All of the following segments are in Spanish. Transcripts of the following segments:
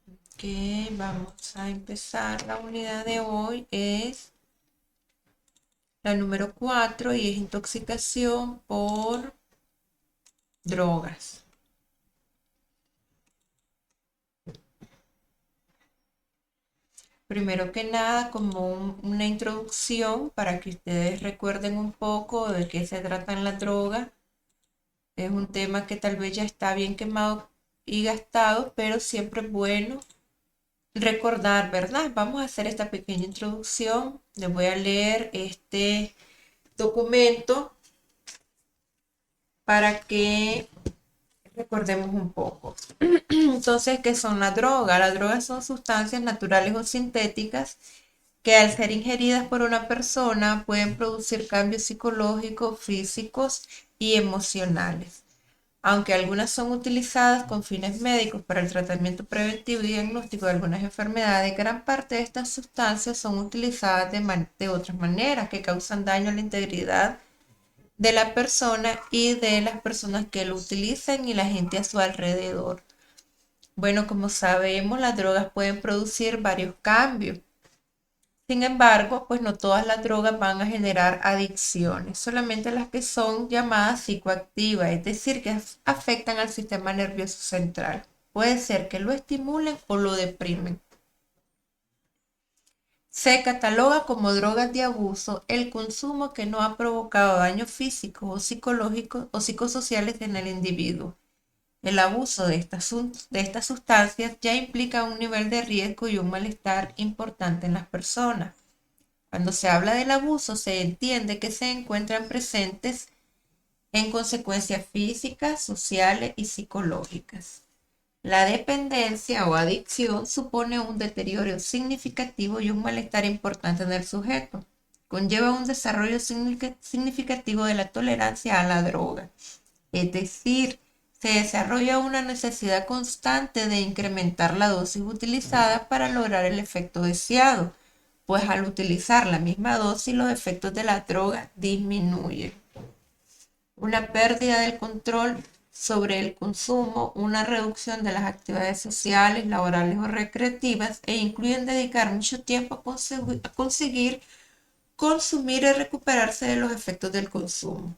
Ok, vamos a empezar. La unidad de hoy es la número 4 y es intoxicación por drogas. Primero que nada, como una introducción para que ustedes recuerden un poco de qué se tratan las drogas. Es un tema que tal vez ya está bien quemado y gastado, pero siempre es bueno recordar, ¿verdad? Vamos a hacer esta pequeña introducción. Les voy a leer este documento para que recordemos un poco. Entonces, ¿qué son las drogas? Las drogas son sustancias naturales o sintéticas que al ser ingeridas por una persona pueden producir cambios psicológicos, físicos y emocionales. Aunque algunas son utilizadas con fines médicos para el tratamiento preventivo y diagnóstico de algunas enfermedades, gran parte de estas sustancias son utilizadas de otras maneras que causan daño a la integridad de la persona y de las personas que lo utilizan y la gente a su alrededor. Bueno, como sabemos, las drogas pueden producir varios cambios. Sin embargo, pues no todas las drogas van a generar adicciones, solamente las que son llamadas psicoactivas, es decir, que afectan al sistema nervioso central. Puede ser que lo estimulen o lo deprimen. Se cataloga como drogas de abuso el consumo que no ha provocado daños físicos o psicológicos o psicosociales en el individuo. El abuso de estas sustancias ya implica un nivel de riesgo y un malestar importante en las personas. Cuando se habla del abuso, se entiende que se encuentran presentes en consecuencias físicas, sociales y psicológicas. La dependencia o adicción supone un deterioro significativo y un malestar importante en el sujeto. Conlleva un desarrollo significativo de la tolerancia a la droga. Es decir, se desarrolla una necesidad constante de incrementar la dosis utilizada para lograr el efecto deseado, pues al utilizar la misma dosis los efectos de la droga disminuyen. Una pérdida del control sobre el consumo, una reducción de las actividades sociales, laborales o recreativas e incluyen dedicar mucho tiempo a conseguir consumir y recuperarse de los efectos del consumo.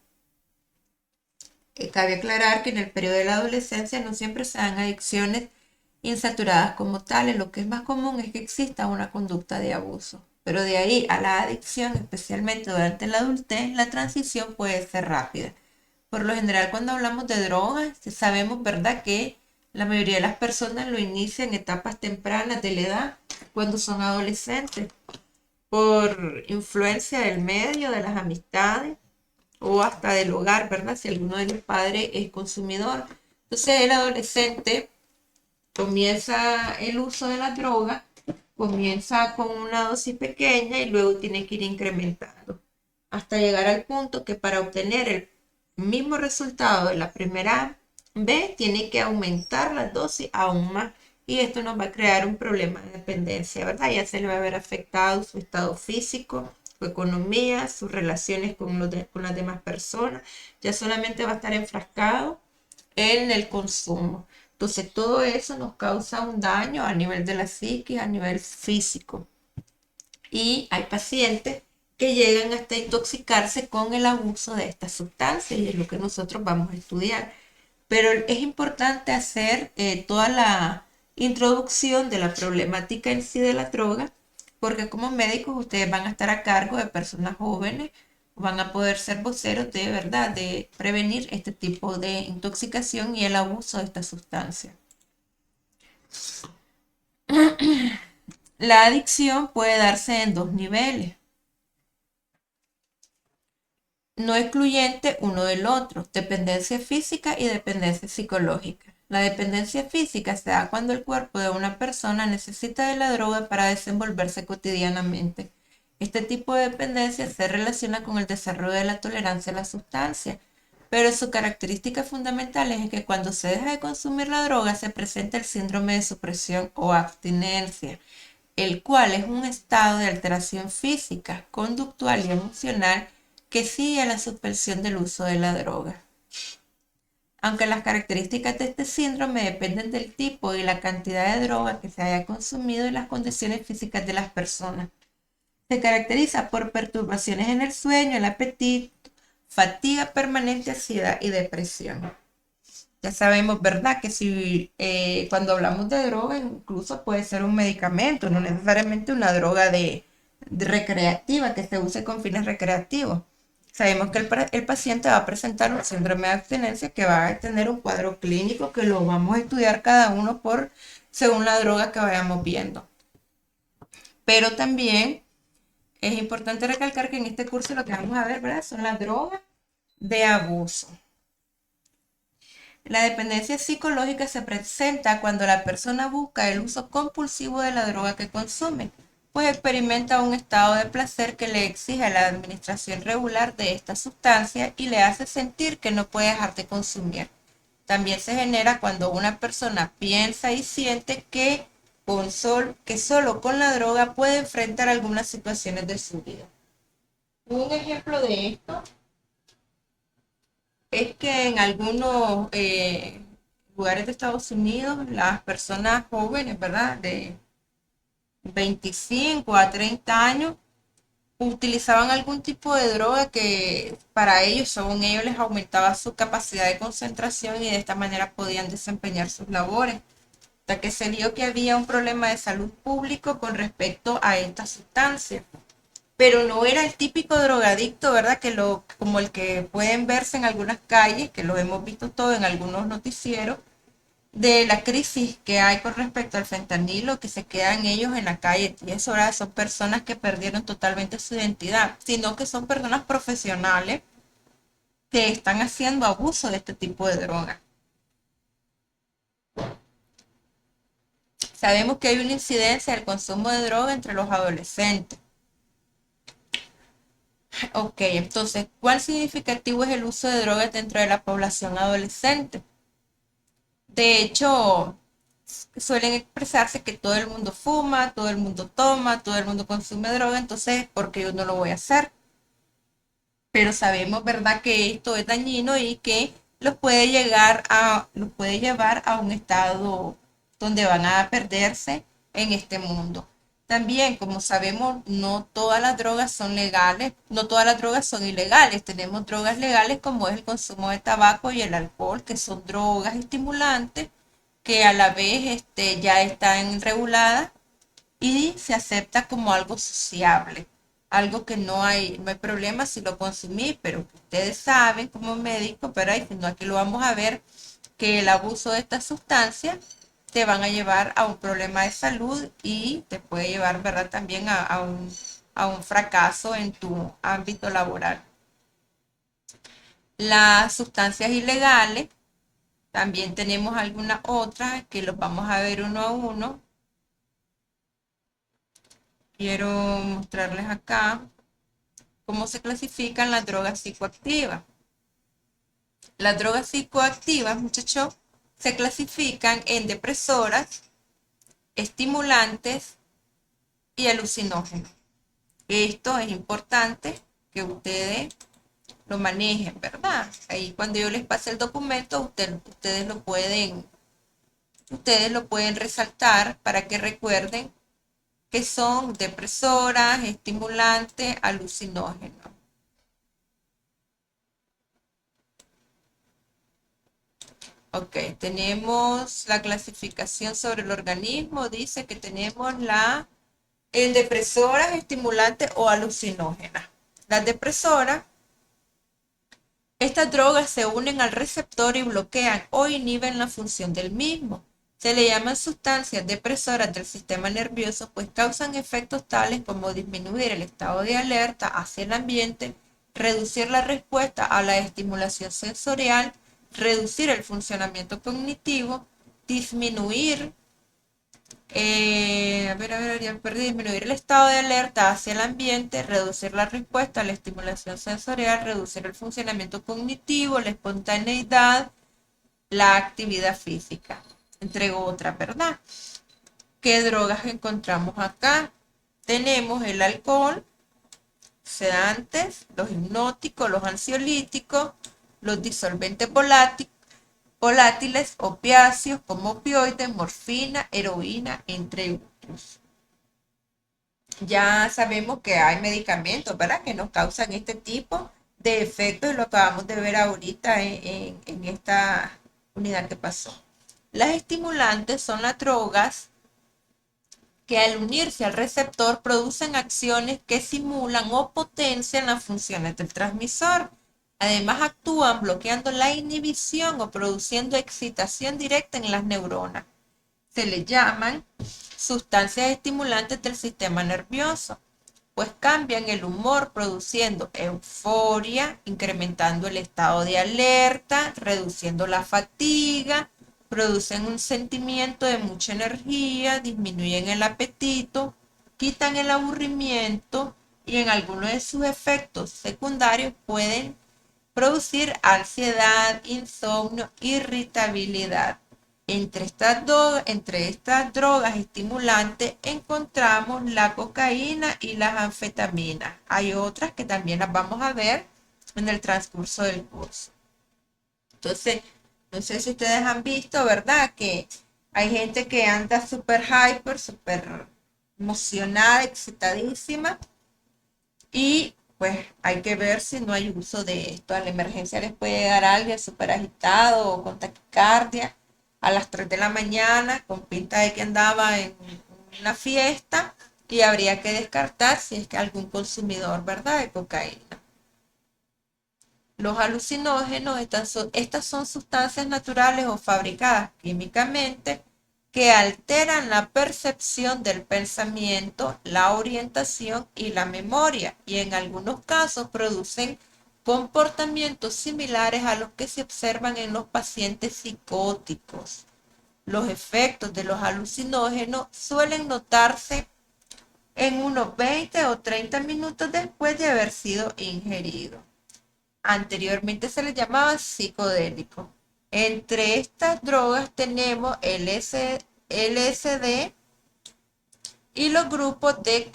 Cabe aclarar que en el periodo de la adolescencia no siempre se dan adicciones insaturadas como tales, lo que es más común es que exista una conducta de abuso. Pero de ahí a la adicción, especialmente durante la adultez, la transición puede ser rápida. Por lo general, cuando hablamos de drogas, sabemos, ¿verdad?, que la mayoría de las personas lo inician en etapas tempranas de la edad, cuando son adolescentes, por influencia del medio, de las amistades o hasta del hogar, ¿verdad? Si alguno de los padres es consumidor. Entonces el adolescente comienza el uso de la droga, comienza con una dosis pequeña y luego tiene que ir incrementando hasta llegar al punto que para obtener el mismo resultado de la primera vez tiene que aumentar la dosis aún más y esto nos va a crear un problema de dependencia, ¿verdad? Ya se le va a ver afectado su estado físico, su economía, sus relaciones con las demás personas, ya solamente va a estar enfrascado en el consumo. Entonces todo eso nos causa un daño a nivel de la psique, a nivel físico. Y hay pacientes que llegan hasta intoxicarse con el abuso de estas sustancias y es lo que nosotros vamos a estudiar. Pero es importante hacer toda la introducción de la problemática en sí de la droga, porque como médicos ustedes van a estar a cargo de personas jóvenes, van a poder ser voceros de verdad, de prevenir este tipo de intoxicación y el abuso de estas sustancias. La adicción puede darse en dos niveles, no excluyente uno del otro, dependencia física y dependencia psicológica. La dependencia física se da cuando el cuerpo de una persona necesita de la droga para desenvolverse cotidianamente. Este tipo de dependencia se relaciona con el desarrollo de la tolerancia a la sustancia, pero su característica fundamental es que cuando se deja de consumir la droga se presenta el síndrome de supresión o abstinencia, el cual es un estado de alteración física, conductual y emocional que sigue a la suspensión del uso de la droga. Aunque las características de este síndrome dependen del tipo y la cantidad de droga que se haya consumido y las condiciones físicas de las personas. Se caracteriza por perturbaciones en el sueño, el apetito, fatiga permanente, ansiedad y depresión. Ya sabemos, ¿verdad? Que si cuando hablamos de droga, incluso puede ser un medicamento, no necesariamente una droga de recreativa que se use con fines recreativos. Sabemos que el paciente va a presentar un síndrome de abstinencia que va a tener un cuadro clínico que lo vamos a estudiar cada uno según la droga que vayamos viendo. Pero también es importante recalcar que en este curso lo que vamos a ver, ¿verdad? Son las drogas de abuso. La dependencia psicológica se presenta cuando la persona busca el uso compulsivo de la droga que consume, pues experimenta un estado de placer que le exige la administración regular de esta sustancia y le hace sentir que no puede dejar de consumir. También se genera cuando una persona piensa y siente que solo con la droga puede enfrentar algunas situaciones de su vida. Un ejemplo de esto es que en algunos lugares de Estados Unidos las personas jóvenes, ¿verdad? De 25 a 30 años utilizaban algún tipo de droga que para ellos, según ellos, les aumentaba su capacidad de concentración y de esta manera podían desempeñar sus labores. Hasta que se vio que había un problema de salud público con respecto a esta sustancia. Pero no era el típico drogadicto, ¿verdad? Como el que pueden verse en algunas calles, que lo hemos visto todo en algunos noticieros, de la crisis que hay con respecto al fentanilo, que se quedan ellos en la calle. Y eso ahora son personas que perdieron totalmente su identidad, sino que son personas profesionales que están haciendo abuso de este tipo de droga. Sabemos que hay una incidencia del consumo de droga entre los adolescentes. Ok, entonces, ¿cuál significativo es el uso de drogas dentro de la población adolescente? De hecho, suelen expresarse que todo el mundo fuma, todo el mundo toma, todo el mundo consume droga, entonces, ¿por qué yo no lo voy a hacer? Pero sabemos, ¿verdad?, que esto es dañino y que los puede llevar a un estado donde van a perderse en este mundo. También, como sabemos, no todas las drogas son legales, no todas las drogas son ilegales. Tenemos drogas legales como es el consumo de tabaco y el alcohol, que son drogas estimulantes que a la vez ya están reguladas y se acepta como algo sociable, algo que no hay problema si lo consumís, pero ustedes saben como médicos, pero ahí, no, aquí lo vamos a ver, que el abuso de estas sustancias te van a llevar a un problema de salud y te puede llevar, ¿verdad?, también a un fracaso en tu ámbito laboral. Las sustancias ilegales, también tenemos algunas otras que los vamos a ver uno a uno. Quiero mostrarles acá cómo se clasifican las drogas psicoactivas. Las drogas psicoactivas, muchachos, se clasifican en depresoras, estimulantes y alucinógenos. Esto es importante que ustedes lo manejen, ¿verdad? Ahí cuando yo les pase el documento, ustedes lo pueden resaltar para que recuerden que son depresoras, estimulantes, alucinógenos. Ok, tenemos la clasificación sobre el organismo, dice que tenemos en depresoras, estimulantes o alucinógenas. Las depresoras, estas drogas se unen al receptor y bloquean o inhiben la función del mismo. Se le llaman sustancias depresoras del sistema nervioso, pues causan efectos tales como disminuir el estado de alerta hacia el ambiente, reducir la respuesta a la estimulación sensorial, reducir el funcionamiento cognitivo, disminuir, ya perdí, disminuir el estado de alerta hacia el ambiente, reducir la respuesta a la estimulación sensorial, reducir el funcionamiento cognitivo, la espontaneidad, la actividad física, entre otras, ¿verdad? ¿Qué drogas encontramos acá? Tenemos el alcohol, sedantes, los hipnóticos, los ansiolíticos, los disolventes volátiles, opiáceos como opioides, morfina, heroína, entre otros. Ya sabemos que hay medicamentos, ¿verdad?, que nos causan este tipo de efectos y lo acabamos de ver ahorita en esta unidad que pasó. Las estimulantes son las drogas que al unirse al receptor producen acciones que simulan o potencian las funciones del transmisor. Además actúan bloqueando la inhibición o produciendo excitación directa en las neuronas. Se le llaman sustancias estimulantes del sistema nervioso, pues cambian el humor produciendo euforia, incrementando el estado de alerta, reduciendo la fatiga, producen un sentimiento de mucha energía, disminuyen el apetito, quitan el aburrimiento y en algunos de sus efectos secundarios pueden producir ansiedad, insomnio, irritabilidad. Entre estas drogas estimulantes encontramos la cocaína y las anfetaminas. Hay otras que también las vamos a ver en el transcurso del curso. Entonces, no sé si ustedes han visto, ¿verdad?, que hay gente que anda súper hyper, súper emocionada, excitadísima, y pues hay que ver si no hay uso de esto. A la emergencia les puede llegar a alguien súper agitado o con taquicardia a las 3 de la mañana con pinta de que andaba en una fiesta y habría que descartar si es que algún consumidor, ¿verdad?, de cocaína. Los alucinógenos, estas son sustancias naturales o fabricadas químicamente que alteran la percepción del pensamiento, la orientación y la memoria, y en algunos casos producen comportamientos similares a los que se observan en los pacientes psicóticos. Los efectos de los alucinógenos suelen notarse en unos 20 o 30 minutos después de haber sido ingerido. Anteriormente se les llamaba psicodélico. Entre estas drogas tenemos LSD y los grupos de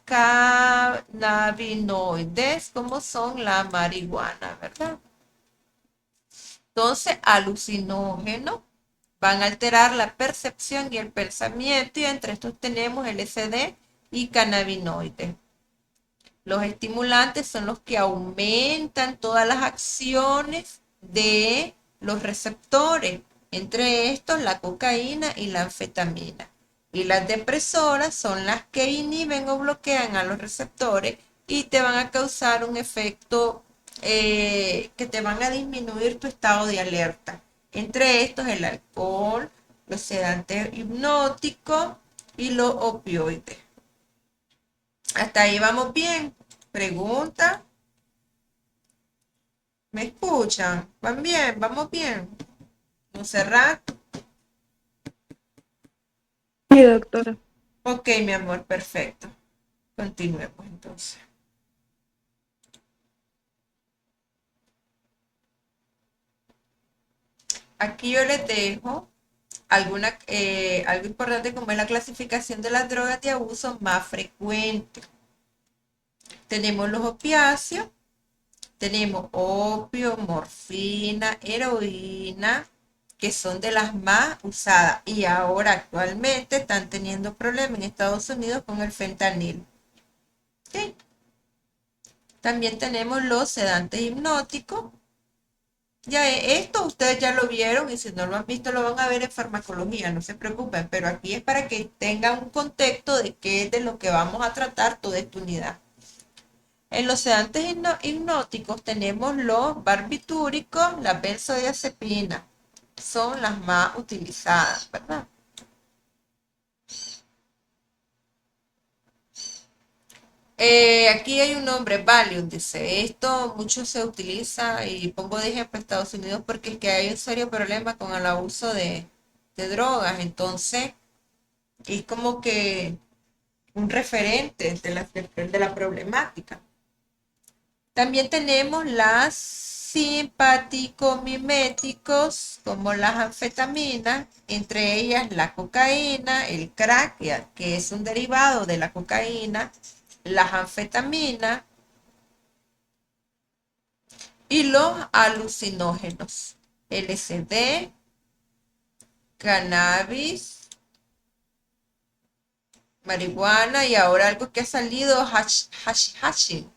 cannabinoides, como son la marihuana, ¿verdad? Entonces, alucinógenos van a alterar la percepción y el pensamiento, y entre estos tenemos LSD y cannabinoides. Los estimulantes son los que aumentan todas las acciones de los receptores, entre estos la cocaína y la anfetamina. Y las depresoras son las que inhiben o bloquean a los receptores y te van a causar un efecto que te van a disminuir tu estado de alerta. Entre estos el alcohol, los sedantes hipnóticos y los opioides. Hasta ahí vamos bien. Pregunta. ¿Me escuchan? ¿Van bien? ¿Vamos bien? ¿Monserrat? Sí, doctora. Ok, mi amor, perfecto. Continuemos entonces. Aquí yo les dejo algo importante como es la clasificación de las drogas de abuso más frecuentes. Tenemos los opiáceos, tenemos opio, morfina, heroína, que son de las más usadas y ahora actualmente están teniendo problemas en Estados Unidos con el fentanil. ¿Sí? También tenemos los sedantes hipnóticos. Ya esto ustedes ya lo vieron y si no lo han visto lo van a ver en farmacología, no se preocupen, pero aquí es para que tengan un contexto de qué es de lo que vamos a tratar toda esta unidad. En los sedantes hipnóticos tenemos los barbitúricos, las benzodiazepinas, son las más utilizadas, ¿verdad? Aquí hay un nombre, Valium, dice, esto mucho se utiliza y pongo de ejemplo Estados Unidos porque es que hay un serio problema con el abuso de drogas, entonces es como que un referente de la problemática. También tenemos las simpaticomiméticos, como las anfetaminas, entre ellas la cocaína, el crack, que es un derivado de la cocaína, las anfetaminas y los alucinógenos. LSD, cannabis, marihuana y ahora algo que ha salido, hashi.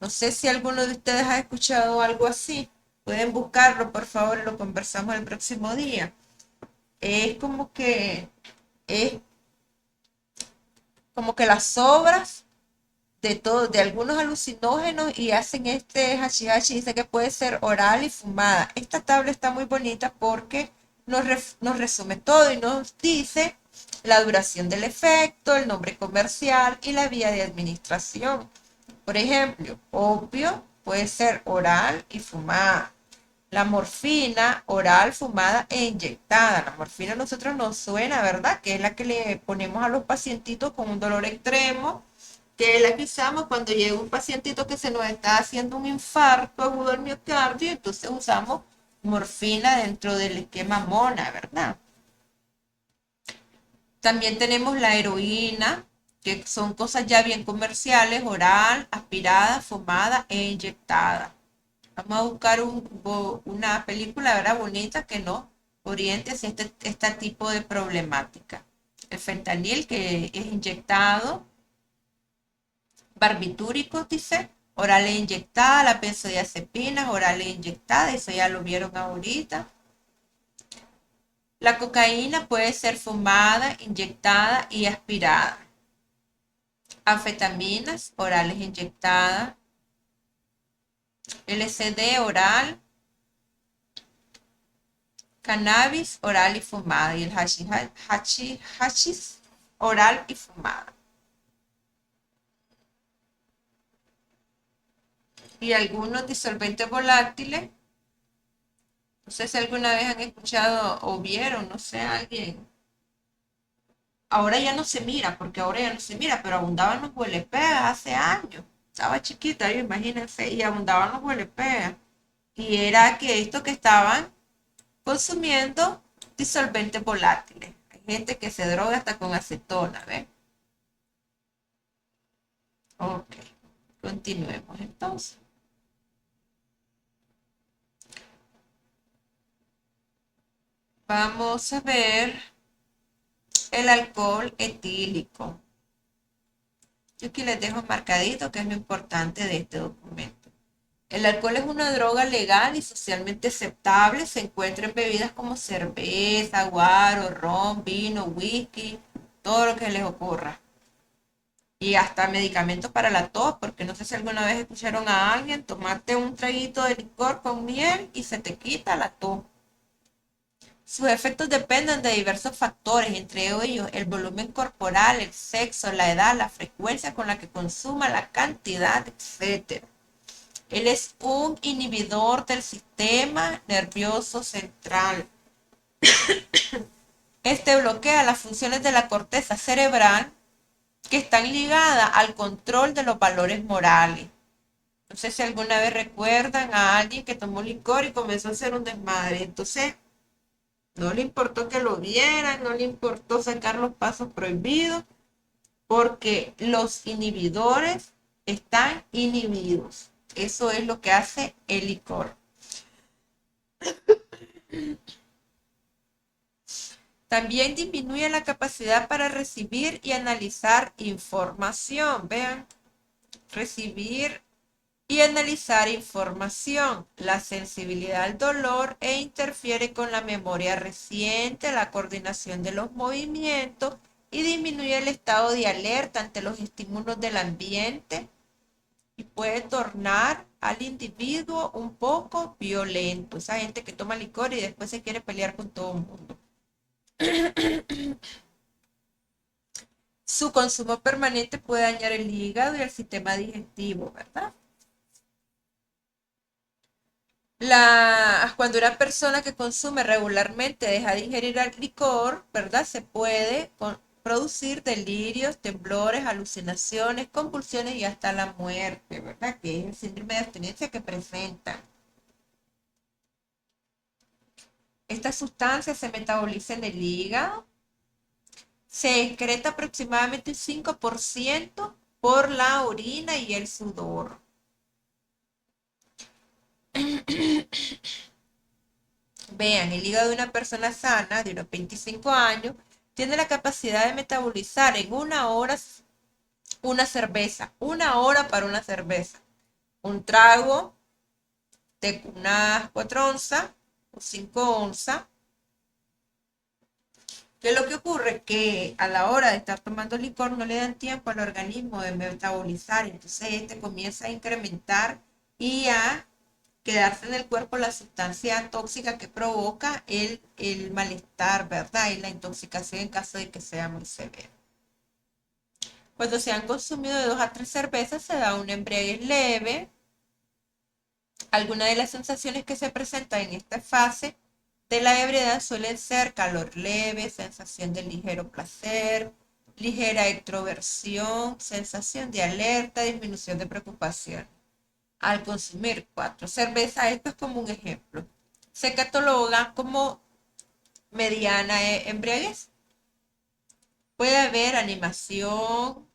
No sé si alguno de ustedes ha escuchado algo así. Pueden buscarlo, por favor, y lo conversamos el próximo día. Es como que es como que las sobras de todo, de algunos alucinógenos y hacen este hashi, dice que puede ser oral y fumada. Esta tabla está muy bonita porque nos resume todo y nos dice la duración del efecto, el nombre comercial y la vía de administración. Por ejemplo, opio puede ser oral y fumada. La morfina oral, fumada e inyectada. La morfina a nosotros nos suena, ¿verdad? Que es la que le ponemos a los pacientitos con un dolor extremo, que la que usamos cuando llega un pacientito que se nos está haciendo un infarto agudo al miocardio, entonces usamos morfina dentro del esquema MONA, ¿verdad? También tenemos la heroína, que son cosas ya bien comerciales, oral, aspirada, fumada e inyectada. Vamos a buscar una película, ¿verdad? Bonita que nos oriente hacia este tipo de problemática. El fentanil, que es inyectado, barbitúricos, dice, oral e inyectada, la benzodiazepina, oral e inyectada, eso ya lo vieron ahorita. La cocaína puede ser fumada, inyectada y aspirada. Anfetaminas, orales inyectadas. LSD oral, cannabis oral y fumada. Y el hachís oral y fumada. Y algunos disolventes volátiles. No sé si alguna vez han escuchado o vieron, no sé, alguien. Ahora ya no se mira, porque ahora ya no se mira, pero abundaban los huelepegas hace años. Estaba chiquita, yo imagínense, y abundaban los huelepegas. Y era que esto que estaban consumiendo disolventes volátiles. Hay gente que se droga hasta con acetona, ¿ves? Ok, continuemos entonces. Vamos a ver el alcohol etílico. Yo aquí les dejo marcadito que es lo importante de este documento. El alcohol es una droga legal y socialmente aceptable. Se encuentra en bebidas como cerveza, guaro, ron, vino, whisky, todo lo que les ocurra. Y hasta medicamentos para la tos, porque no sé si alguna vez escucharon a alguien tomarte un traguito de licor con miel y se te quita la tos. Sus efectos dependen de diversos factores, entre ellos el volumen corporal, el sexo, la edad, la frecuencia con la que consuma, la cantidad, etc. Él es un inhibidor del sistema nervioso central. Este bloquea las funciones de la corteza cerebral que están ligadas al control de los valores morales. No sé si alguna vez recuerdan a alguien que tomó licor y comenzó a hacer un desmadre. Entonces, no le importó que lo vieran, no le importó sacar los pasos prohibidos, porque los inhibidores están inhibidos. Eso es lo que hace el licor. También disminuye la capacidad para recibir y analizar información. Vean, recibir y analizar información, la sensibilidad al dolor e interfiere con la memoria reciente, la coordinación de los movimientos y disminuye el estado de alerta ante los estímulos del ambiente y puede tornar al individuo un poco violento. Esa gente que toma licor y después se quiere pelear con todo el mundo. Su consumo permanente puede dañar el hígado y el sistema digestivo, ¿verdad? Cuando una persona que consume regularmente deja de ingerir el licor, ¿verdad? Se puede producir delirios, temblores, alucinaciones, convulsiones y hasta la muerte, ¿verdad? Que es el síndrome de abstinencia que presenta. Esta sustancia se metaboliza en el hígado, se excreta aproximadamente un 5% por la orina y el sudor. Vean, el hígado de una persona sana, de unos 25 años, tiene la capacidad de metabolizar en una hora una cerveza. Una hora para una cerveza. Un trago de unas 4 onzas o 5 onzas. ¿Qué es lo que ocurre? Que a la hora de estar tomando licor no le dan tiempo al organismo de metabolizar. Entonces este comienza a incrementar y a quedarse en el cuerpo la sustancia tóxica que provoca el malestar, ¿verdad? Y la intoxicación en caso de que sea muy severo. Cuando se han consumido de 2 a 3 cervezas se da una embriaguez leve. Algunas de las sensaciones que se presentan en esta fase de la ebriedad suelen ser calor leve, sensación de ligero placer, ligera extroversión, sensación de alerta, disminución de preocupación. Al consumir 4 cervezas, esto es como un ejemplo, se cataloga como mediana embriaguez. Puede haber animación,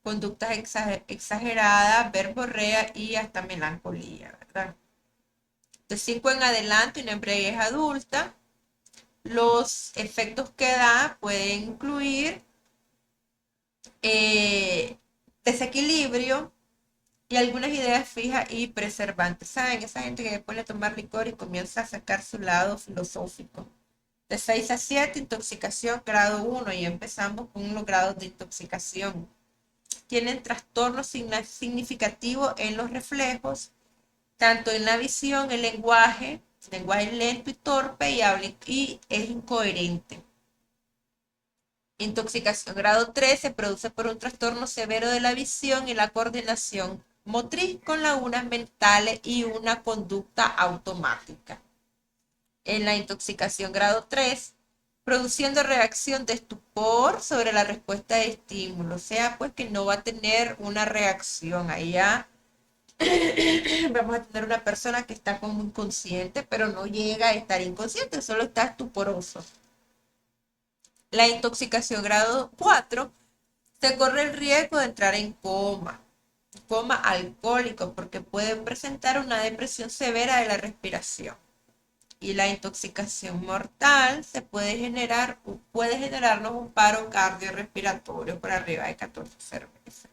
conductas exageradas, verborrea y hasta melancolía, ¿verdad? De 5 en adelante, una embriaguez adulta. Los efectos que da pueden incluir eh, desequilibrio y algunas ideas fijas y preservantes. ¿Saben? Esa gente que pone a tomar licor y comienza a sacar su lado filosófico. De 6 a 7, intoxicación grado 1 y empezamos con los grados de intoxicación. Tienen trastornos significativos en los reflejos, tanto en la visión, el lenguaje lento y torpe y es incoherente. Intoxicación grado 3 se produce por un trastorno severo de la visión y la coordinación motriz con lagunas mentales y una conducta automática. En la intoxicación grado 3, produciendo reacción de estupor sobre la respuesta de estímulo, o sea, pues que no va a tener una reacción. Ahí ya vamos a tener una persona que está como inconsciente, pero no llega a estar inconsciente, solo está estuporoso. La intoxicación grado 4 se corre el riesgo de entrar en coma alcohólico, porque puede presentar una depresión severa de la respiración. Y la intoxicación mortal puede generarnos un paro cardiorrespiratorio por arriba de 14 cervezas.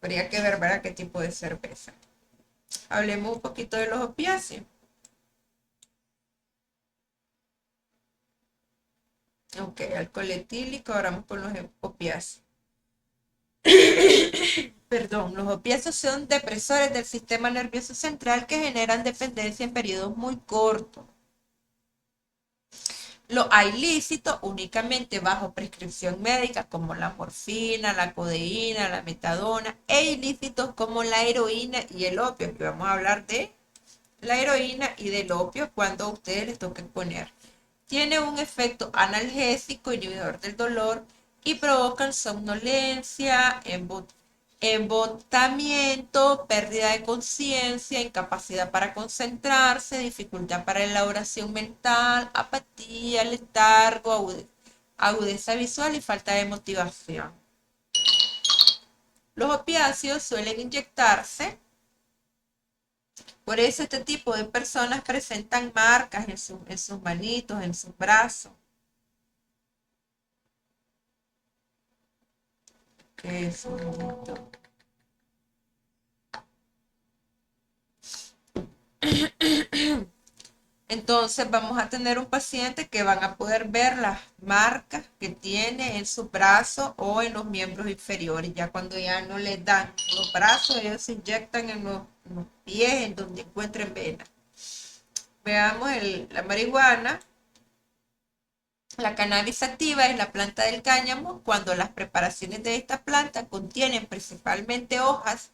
Habría que ver, ¿verdad?, qué tipo de cerveza. Hablemos un poquito de los opiáceos. Ok, alcohol etílico, ahora vamos con los opiáceos. Perdón, los opiáceos son depresores del sistema nervioso central que generan dependencia en periodos muy cortos. Los ilícitos únicamente bajo prescripción médica como la morfina, la codeína, la metadona e ilícitos como la heroína y el opio, que vamos a hablar de la heroína y del opio cuando a ustedes les toque poner. Tiene un efecto analgésico, inhibidor del dolor y provocan somnolencia, embotamiento, pérdida de conciencia, incapacidad para concentrarse, dificultad para la elaboración mental, apatía, letargo, agudeza visual y falta de motivación. Los opiáceos suelen inyectarse, por eso este tipo de personas presentan marcas en sus manitos, en sus brazos. Que es un momento. Entonces vamos a tener un paciente que van a poder ver las marcas que tiene en su brazo o en los miembros inferiores. Ya cuando ya no les dan los brazos, ellos se inyectan en los pies, en donde encuentren venas. Veamos la marihuana. La cannabis sativa es la planta del cáñamo cuando las preparaciones de esta planta contienen principalmente hojas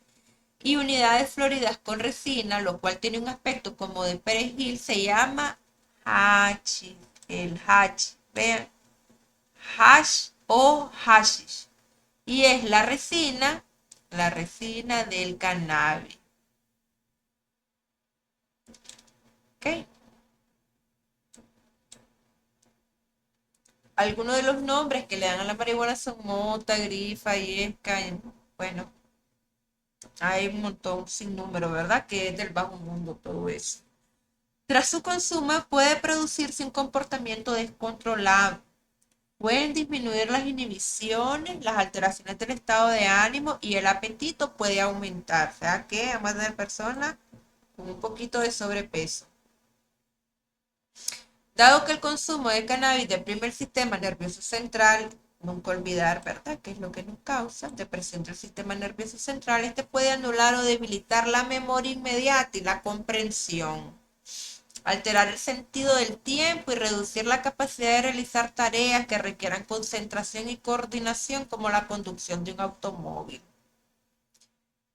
y unidades floridas con resina, lo cual tiene un aspecto como de perejil, se llama hash, el hash, vean, hash o hashish, y es la resina del cannabis. ¿Ok? Algunos de los nombres que le dan a la marihuana son mota, grifa, yesca, bueno, hay un montón sin número, ¿verdad? Que es del bajo mundo todo eso. Tras su consumo puede producirse un comportamiento descontrolado. Pueden disminuir las inhibiciones, las alteraciones del estado de ánimo y el apetito puede aumentar. O sea que vamos a tener personas con un poquito de sobrepeso. Dado que el consumo de cannabis deprime el sistema nervioso central, nunca olvidar, ¿verdad?, qué es lo que nos causa depresión del sistema nervioso central. Este puede anular o debilitar la memoria inmediata y la comprensión, alterar el sentido del tiempo y reducir la capacidad de realizar tareas que requieran concentración y coordinación, como la conducción de un automóvil.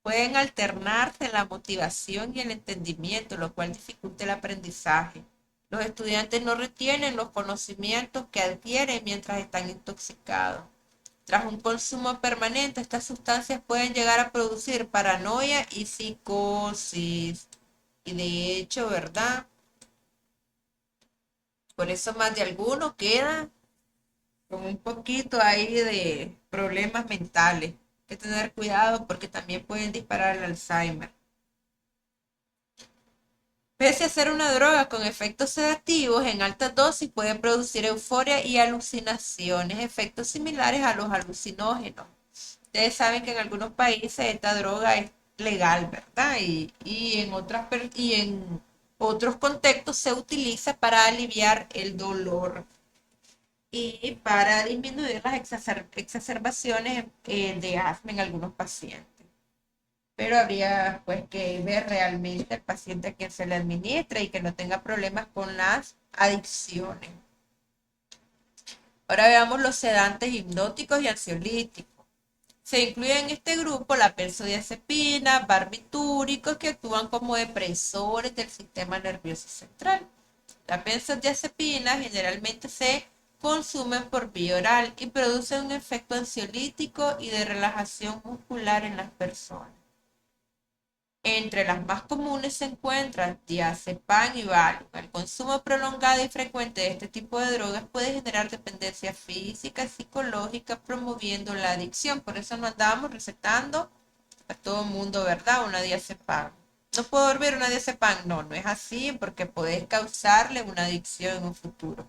Pueden alternarse la motivación y el entendimiento, lo cual dificulta el aprendizaje. Los estudiantes no retienen los conocimientos que adquieren mientras están intoxicados. Tras un consumo permanente, estas sustancias pueden llegar a producir paranoia y psicosis. Y de hecho, ¿verdad? Por eso más de alguno queda con un poquito ahí de problemas mentales. Hay que tener cuidado porque también pueden disparar el Alzheimer. Pese a ser una droga con efectos sedativos, en altas dosis puede producir euforia y alucinaciones, efectos similares a los alucinógenos. Ustedes saben que en algunos países esta droga es legal, ¿verdad? Y en otros contextos se utiliza para aliviar el dolor y para disminuir las exacerbaciones de asma en algunos pacientes. Pero habría pues que ver realmente al paciente a quien se le administra y que no tenga problemas con las adicciones. Ahora veamos los sedantes hipnóticos y ansiolíticos. Se incluye en este grupo la benzodiazepina, barbitúricos que actúan como depresores del sistema nervioso central. Las benzodiazepinas generalmente se consumen por vía oral y producen un efecto ansiolítico y de relajación muscular en las personas. Entre las más comunes se encuentran diazepam y Valium. El consumo prolongado y frecuente de este tipo de drogas puede generar dependencia física y psicológica, promoviendo la adicción. Por eso no andamos recetando a todo mundo, ¿verdad?, una diazepam. No puedo dormir una diazepam. No, no es así, porque puedes causarle una adicción en un futuro.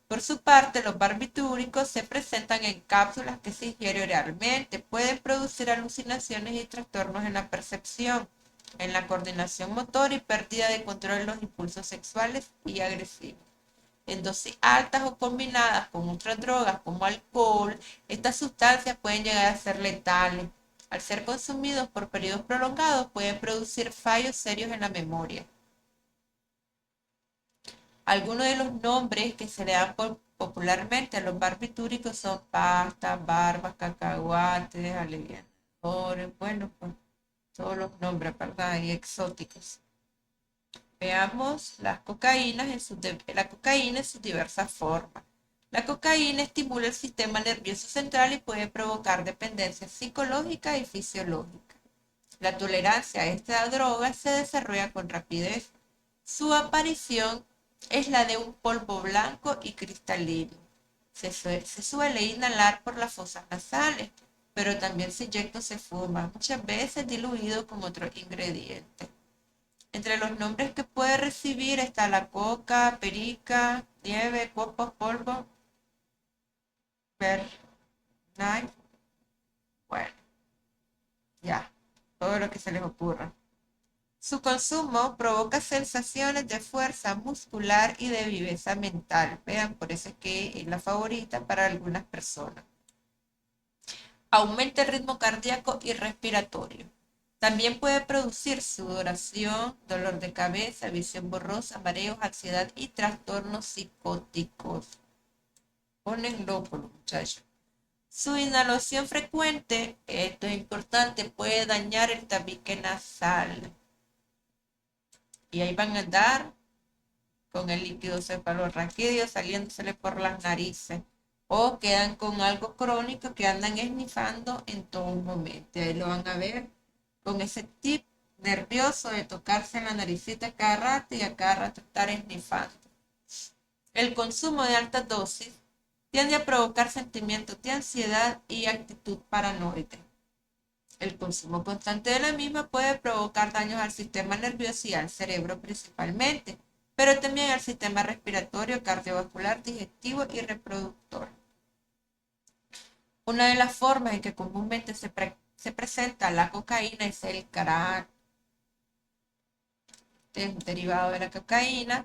Por su parte, los barbitúricos se presentan en cápsulas que se ingieren oralmente. Pueden producir alucinaciones y trastornos en la percepción, en la coordinación motora y pérdida de control de los impulsos sexuales y agresivos. En dosis altas o combinadas con otras drogas como alcohol, estas sustancias pueden llegar a ser letales. Al ser consumidos por periodos prolongados, pueden producir fallos serios en la memoria. Algunos de los nombres que se le dan popularmente a los barbitúricos son pasta, barbas, cacahuates, alivianadores, bueno, pues todos los nombres, ¿verdad? Y exóticos. Veamos las cocaínas la cocaína en sus diversas formas. La cocaína estimula el sistema nervioso central y puede provocar dependencia psicológica y fisiológica. La tolerancia a esta droga se desarrolla con rapidez. Su aparición es la de un polvo blanco y cristalino. Se suele inhalar por las fosas nasales, pero también se inyecta o se fuma, muchas veces diluido con otros ingredientes. Entre los nombres que puede recibir está la coca, perica, nieve, copos, polvo, night, bueno, ya, todo lo que se les ocurra. Su consumo provoca sensaciones de fuerza muscular y de viveza mental. Vean, por eso es que es la favorita para algunas personas. Aumenta el ritmo cardíaco y respiratorio. También puede producir sudoración, dolor de cabeza, visión borrosa, mareos, ansiedad y trastornos psicóticos. Ponen loco los muchachos. Su inhalación frecuente, esto es importante, puede dañar el tabique nasal. Y ahí van a andar con el líquido cefalorraquídeo saliéndosele por las narices. O quedan con algo crónico que andan esnifando en todo momento. Ahí lo van a ver con ese tip nervioso de tocarse en la naricita cada rato y a cada rato estar esnifando. El consumo de altas dosis tiende a provocar sentimientos de ansiedad y actitud paranoide. El consumo constante de la misma puede provocar daños al sistema nervioso y al cerebro principalmente. pero también al sistema respiratorio, cardiovascular, digestivo y reproductor. Una de las formas en que comúnmente se presenta la cocaína es el crack, es un derivado de la cocaína,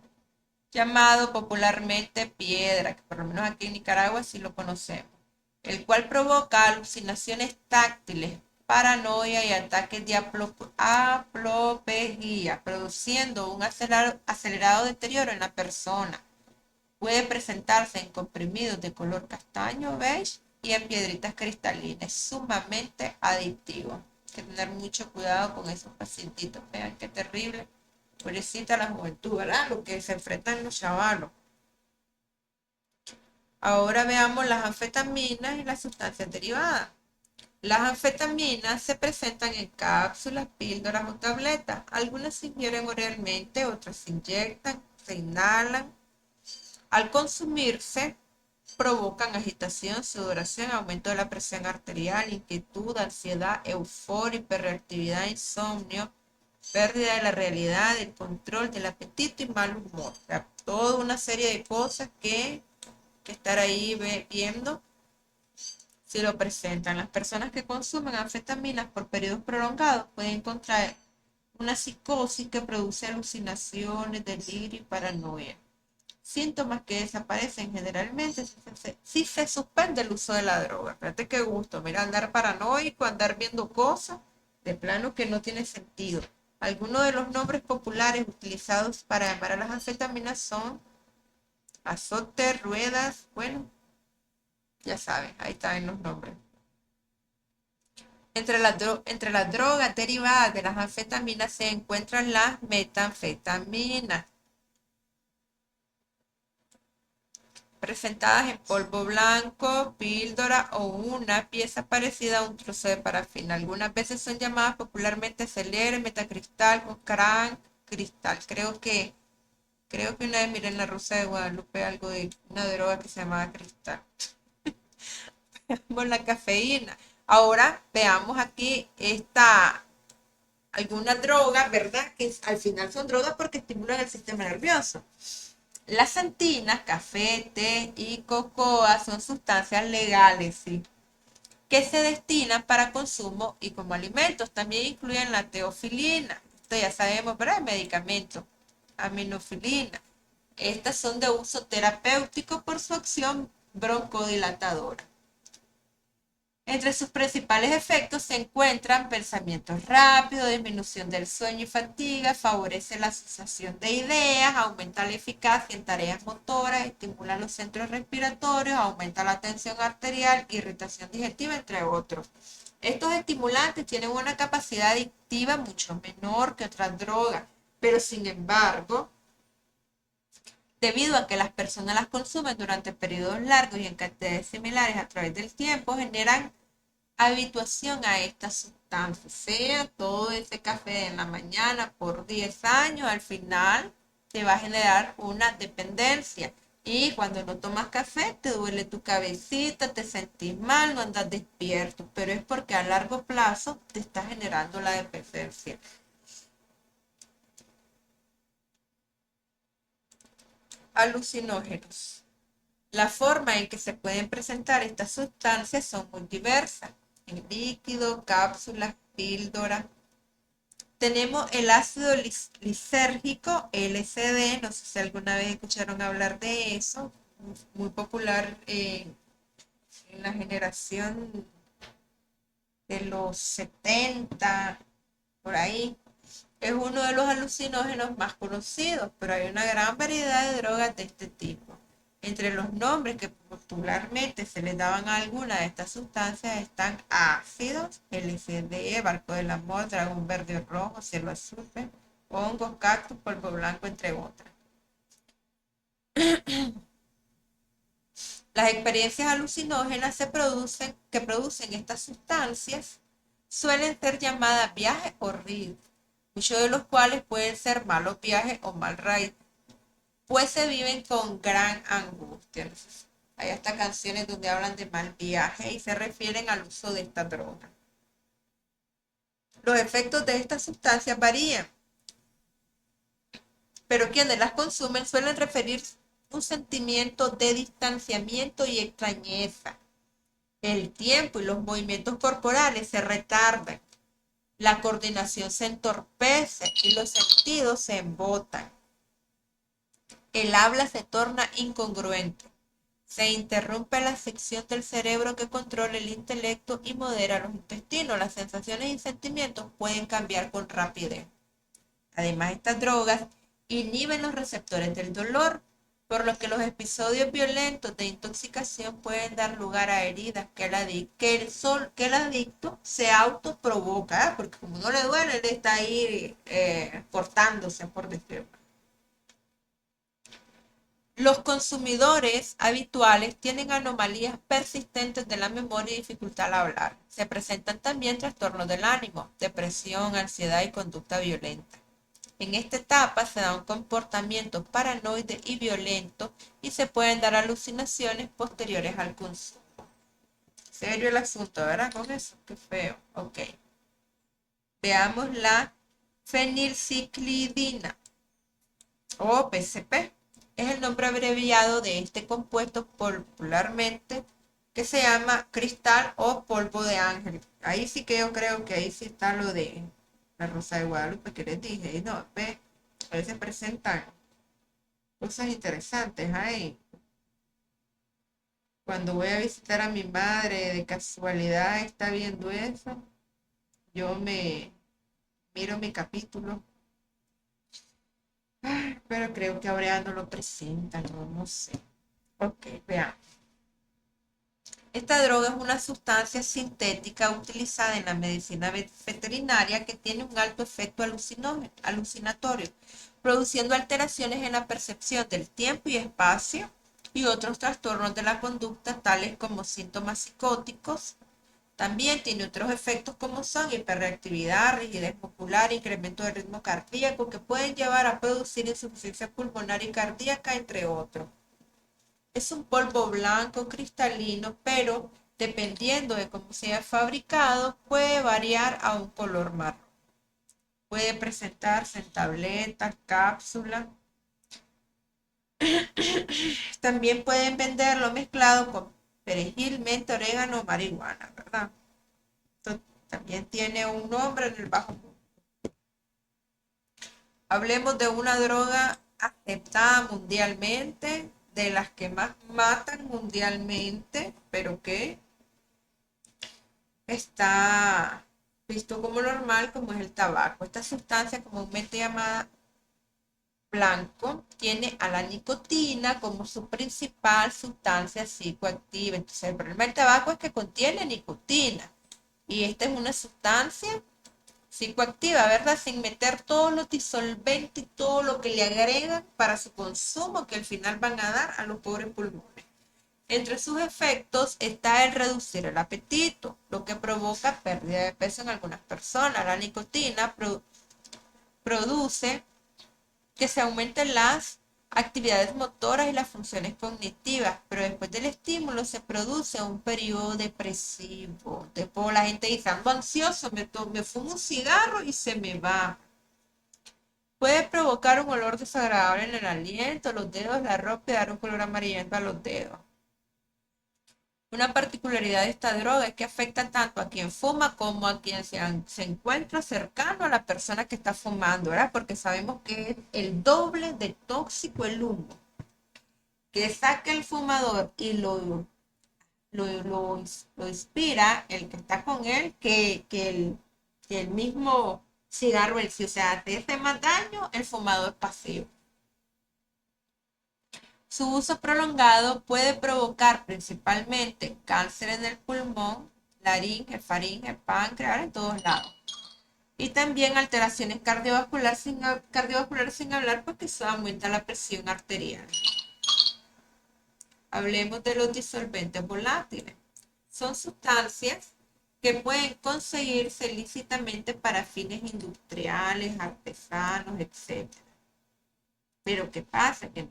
llamado popularmente piedra, que por lo menos aquí en Nicaragua sí lo conocemos, el cual provoca alucinaciones táctiles, paranoia y ataques de aplopejía, produciendo un acelerado deterioro en la persona. Puede presentarse en comprimidos de color castaño, beige y en piedritas cristalinas. Es sumamente adictivo. Hay que tener mucho cuidado con esos pacientitos. Vean qué terrible. Pobrecita la juventud, ¿verdad? Lo que se enfrentan los chavalos. Ahora veamos las anfetaminas y las sustancias derivadas. Las anfetaminas se presentan en cápsulas, píldoras o tabletas. Algunas se ingieren oralmente, otras se inyectan, se inhalan. Al consumirse, provocan agitación, sudoración, aumento de la presión arterial, inquietud, ansiedad, euforia, hiperreactividad, insomnio, pérdida de la realidad, del control del apetito y mal humor. O sea, toda una serie de cosas que estar ahí viendo si lo presentan. Las personas que consumen anfetaminas por periodos prolongados pueden contraer una psicosis que produce alucinaciones, delirio y paranoia. Síntomas que desaparecen generalmente si se suspende el uso de la droga. Fíjate qué gusto, mira, andar paranoico, andar viendo cosas de plano que no tiene sentido. Algunos de los nombres populares utilizados para llamar a las anfetaminas son azote, ruedas, bueno, ya saben, ahí están los nombres. Entre las drogas derivadas de las anfetaminas se encuentran las metanfetaminas, presentadas en polvo blanco, píldora o una pieza parecida a un trozo de parafina. Algunas veces son llamadas popularmente celere, metacristal, crank, cristal. Creo que una vez miré en la Rosa de Guadalupe algo de una droga que se llamaba cristal. Con la cafeína. Ahora veamos aquí algunas drogas, ¿verdad? Que al final son drogas porque estimulan el sistema nervioso. Las antinas, café, té y cocoa son sustancias legales, ¿sí? Que se destinan para consumo y como alimentos. También incluyen la teofilina. Esto ya sabemos, ¿verdad? Medicamentos. Aminofilina. Estas son de uso terapéutico por su acción broncodilatadora. Entre sus principales efectos se encuentran pensamientos rápidos, disminución del sueño y fatiga, favorece la asociación de ideas, aumenta la eficacia en tareas motoras, estimula los centros respiratorios, aumenta la tensión arterial, irritación digestiva, entre otros. Estos estimulantes tienen una capacidad adictiva mucho menor que otras drogas, pero sin embargo, debido a que las personas las consumen durante periodos largos y en cantidades similares a través del tiempo, generan habituación a estas sustancias, sea todo ese café en la mañana por 10 años, al final te va a generar una dependencia. Y cuando no tomas café, te duele tu cabecita, te sentís mal, no andas despierto, pero es porque a largo plazo te está generando la dependencia. Alucinógenos. La forma en que se pueden presentar estas sustancias son muy diversas, en líquido, cápsulas, píldoras. Tenemos el ácido lisérgico, LSD, no sé si alguna vez escucharon hablar de eso, muy popular en la generación de los 70, por ahí. Es uno de los alucinógenos más conocidos, pero hay una gran variedad de drogas de este tipo. Entre los nombres que popularmente se les daban a alguna de estas sustancias están ácidos, LSD, barco del amor, dragón verde o rojo, cielo azul, hongos, cactus, polvo blanco, entre otras. Las experiencias alucinógenas que producen estas sustancias suelen ser llamadas viajes o RID, muchos de los cuales pueden ser malos viajes o mal ride, pues se viven con gran angustia. Entonces, hay hasta canciones donde hablan de mal viaje y se refieren al uso de esta droga. Los efectos de estas sustancias varían, pero quienes las consumen suelen referir un sentimiento de distanciamiento y extrañeza. El tiempo y los movimientos corporales se retardan, la coordinación se entorpece y los sentidos se embotan. El habla se torna incongruente. Se interrumpe la sección del cerebro que controla el intelecto y modera los intestinos. Las sensaciones y sentimientos pueden cambiar con rapidez. Además, estas drogas inhiben los receptores del dolor, por lo que los episodios violentos de intoxicación pueden dar lugar a heridas que el adicto se autoprovoca, porque como no le duele, él está ahí cortándose, por decirlo. Los consumidores habituales tienen anomalías persistentes de la memoria y dificultad al hablar. Se presentan también trastornos del ánimo, depresión, ansiedad y conducta violenta. En esta etapa se da un comportamiento paranoide y violento y se pueden dar alucinaciones posteriores al consumo. Serio el asunto, ¿verdad? Con eso, qué feo. Ok. Veamos la fenilciclidina o PCP. Es el nombre abreviado de este compuesto popularmente que se llama cristal o polvo de ángel. Ahí sí que yo creo que ahí sí está lo de la Rosa de Guadalupe que les dije. Y no, ve, a veces presentan cosas interesantes ahí. Cuando voy a visitar a mi madre, de casualidad está viendo eso, yo me miro mi capítulo. Pero creo que ahora no lo presentan, no sé. Ok, veamos. Esta droga es una sustancia sintética utilizada en la medicina veterinaria que tiene un alto efecto alucinatorio, produciendo alteraciones en la percepción del tiempo y espacio y otros trastornos de la conducta, tales como síntomas psicóticos. También tiene otros efectos como son hiperreactividad, rigidez muscular, incremento del ritmo cardíaco, que pueden llevar a producir insuficiencia pulmonar y cardíaca, entre otros. Es un polvo blanco cristalino, pero dependiendo de cómo sea fabricado, puede variar a un color marrón. Puede presentarse en tabletas, cápsulas. También pueden venderlo mezclado con perejil, menta, orégano, marihuana, ¿verdad? Esto también tiene un nombre en el bajo mundo. Hablemos de una droga aceptada mundialmente, de las que más matan mundialmente, pero que está visto como normal, como es el tabaco. Esta sustancia, comúnmente llamada blanco, tiene a la nicotina como su principal sustancia psicoactiva. Entonces, el problema del tabaco es que contiene nicotina. Y esta es una sustancia psicoactiva, ¿verdad? Sin meter todos los disolventes y todo lo que le agregan para su consumo, que al final van a dar a los pobres pulmones. Entre sus efectos está el reducir el apetito, lo que provoca pérdida de peso en algunas personas. La nicotina produce que se aumenten las actividades motoras y las funciones cognitivas, pero después del estímulo se produce un periodo depresivo. Después la gente dice, ando ansioso, me fumo un cigarro y se me va. Puede provocar un olor desagradable en el aliento, los dedos, la ropa y dar un color amarillento a los dedos. Una particularidad de esta droga es que afecta tanto a quien fuma como a quien se encuentra cercano a la persona que está fumando, ¿verdad? Porque sabemos que es el doble de tóxico el humo que saca el fumador y lo inspira el que está con él que el mismo cigarro en sí. O sea, te hace más daño el fumador pasivo. Su uso prolongado puede provocar principalmente cáncer en el pulmón, laringe, faringe, páncreas, en todos lados. Y también alteraciones cardiovasculares sin hablar porque eso aumenta la presión arterial. Hablemos de los disolventes volátiles. Son sustancias que pueden conseguirse lícitamente para fines industriales, artesanos, etc. Pero ¿qué pasa? Que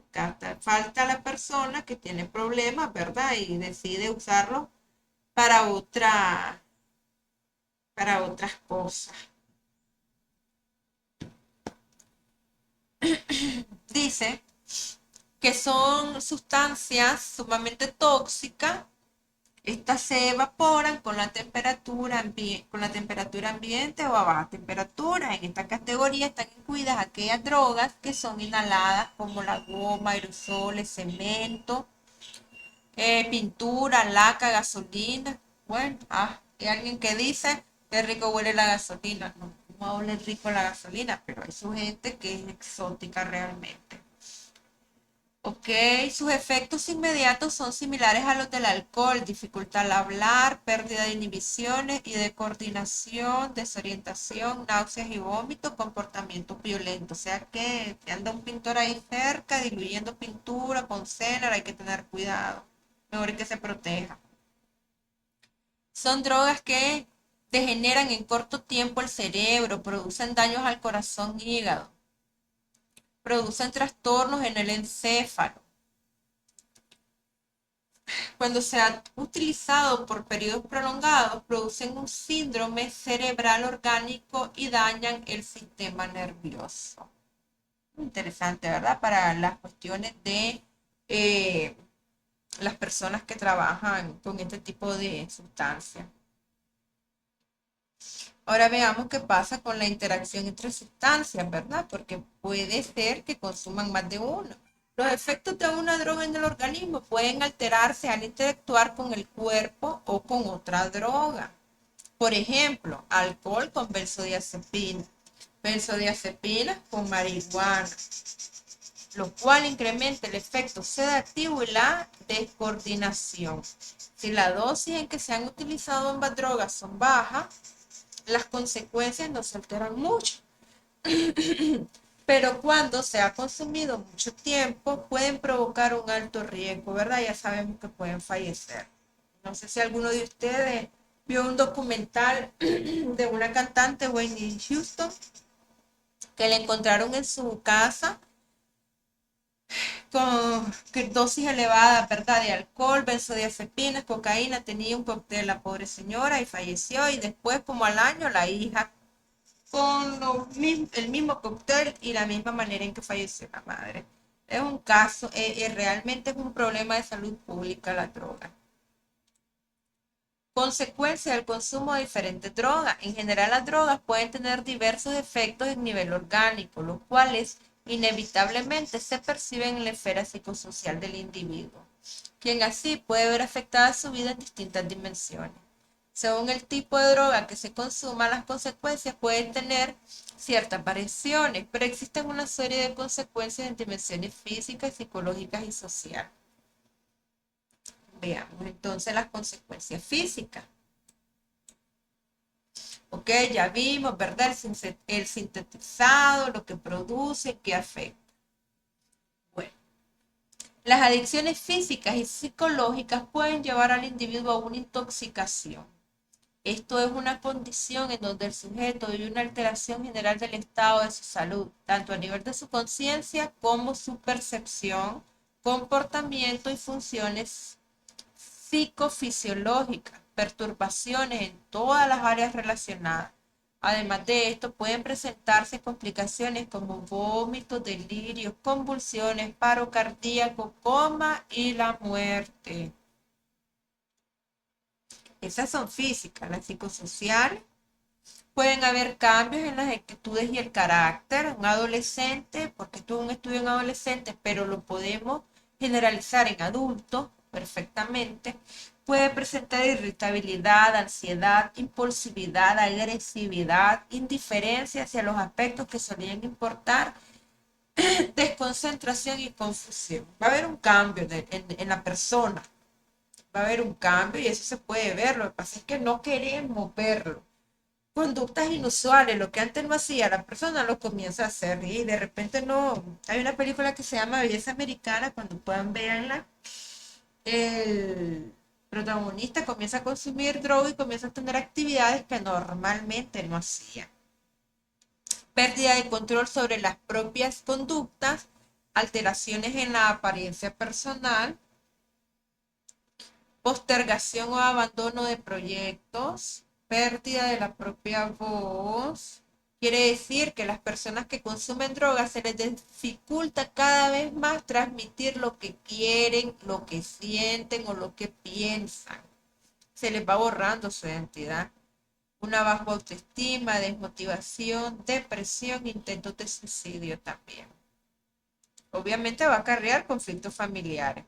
falta la persona que tiene problemas, ¿verdad? Y decide usarlo para para otras cosas. dice que son sustancias sumamente tóxicas. Estas se evaporan con la con la temperatura ambiente o a baja temperatura. En esta categoría están incluidas aquellas drogas que son inhaladas como la goma, aerosoles, cemento, pintura, laca, gasolina. Bueno, hay alguien que dice que rico huele la gasolina. No, no huele rico la gasolina, pero hay su gente que es exótica realmente. Ok, sus efectos inmediatos son similares a los del alcohol: dificultad al hablar, pérdida de inhibiciones y de coordinación, desorientación, náuseas y vómito, comportamiento violento. O sea que anda un pintor ahí cerca diluyendo pintura con cera, hay que tener cuidado. Mejor que se proteja. Son drogas que degeneran en corto tiempo el cerebro, producen daños al corazón y hígado, producen trastornos en el encéfalo. Cuando se ha utilizado por periodos prolongados, producen un síndrome cerebral orgánico y dañan el sistema nervioso. Interesante, ¿verdad? Para las cuestiones de eh, las personas que trabajan con este tipo de sustancias. Ahora veamos qué pasa con la interacción entre sustancias, ¿verdad? Porque puede ser que consuman más de uno. Los efectos de una droga en el organismo pueden alterarse al interactuar con el cuerpo o con otra droga. Por ejemplo, alcohol con benzodiazepina, benzodiazepina con marihuana, lo cual incrementa el efecto sedativo y la descoordinación. Si la dosis en que se han utilizado ambas drogas son bajas, las consecuencias no se alteran mucho. Pero cuando se ha consumido mucho tiempo, pueden provocar un alto riesgo, ¿verdad? Ya sabemos que pueden fallecer. No sé si alguno de ustedes vio un documental de una cantante, Whitney Houston, que le encontraron en su casa con dosis elevadas, ¿verdad? De alcohol, benzodiazepinas, cocaína. Tenía un cóctel la pobre señora y falleció. Y después, como al año, la hija con el mismo cóctel y la misma manera en que falleció la madre. Es un caso, realmente es un problema de salud pública la droga. Consecuencia del consumo de diferentes drogas. En general, las drogas pueden tener diversos efectos en nivel orgánico, los cuales inevitablemente se perciben en la esfera psicosocial del individuo, quien así puede ver afectada su vida en distintas dimensiones. Según el tipo de droga que se consuma, las consecuencias pueden tener ciertas variaciones, pero existen una serie de consecuencias en dimensiones físicas, psicológicas y sociales. Veamos entonces las consecuencias físicas. Ok, ya vimos, ¿verdad? El sintetizado, lo que produce, qué afecta. Bueno, las adicciones físicas y psicológicas pueden llevar al individuo a una intoxicación. Esto es una condición en donde el sujeto vive una alteración general del estado de su salud, tanto a nivel de su conciencia como su percepción, comportamiento y funciones psicofisiológicas, perturbaciones en todas las áreas relacionadas. Además de esto, pueden presentarse complicaciones como vómitos, delirios, convulsiones, paro cardíaco, coma y la muerte. Esas son físicas. Las psicosociales: pueden haber cambios en las actitudes y el carácter. Un adolescente, porque esto es un estudio en adolescentes, pero lo podemos generalizar en adultos perfectamente, puede presentar irritabilidad, ansiedad, impulsividad, agresividad, indiferencia hacia los aspectos que solían importar, desconcentración y confusión. Va a haber un cambio en la persona, va a haber un cambio y eso se puede ver. Lo que pasa es que no queremos verlo. Conductas inusuales, lo que antes no hacía la persona lo comienza a hacer y de repente no. Hay una película que se llama Belleza Americana, cuando puedan verla, el protagonista comienza a consumir droga y comienza a tener actividades que normalmente no hacía. Pérdida de control sobre las propias conductas, alteraciones en la apariencia personal, postergación o abandono de proyectos, pérdida de la propia voz, Quiere decir que las personas que consumen drogas se les dificulta cada vez más transmitir lo que quieren, lo que sienten o lo que piensan. Se les va borrando su identidad. Una baja autoestima, desmotivación, depresión, intentos de suicidio también. Obviamente va a acarrear conflictos familiares.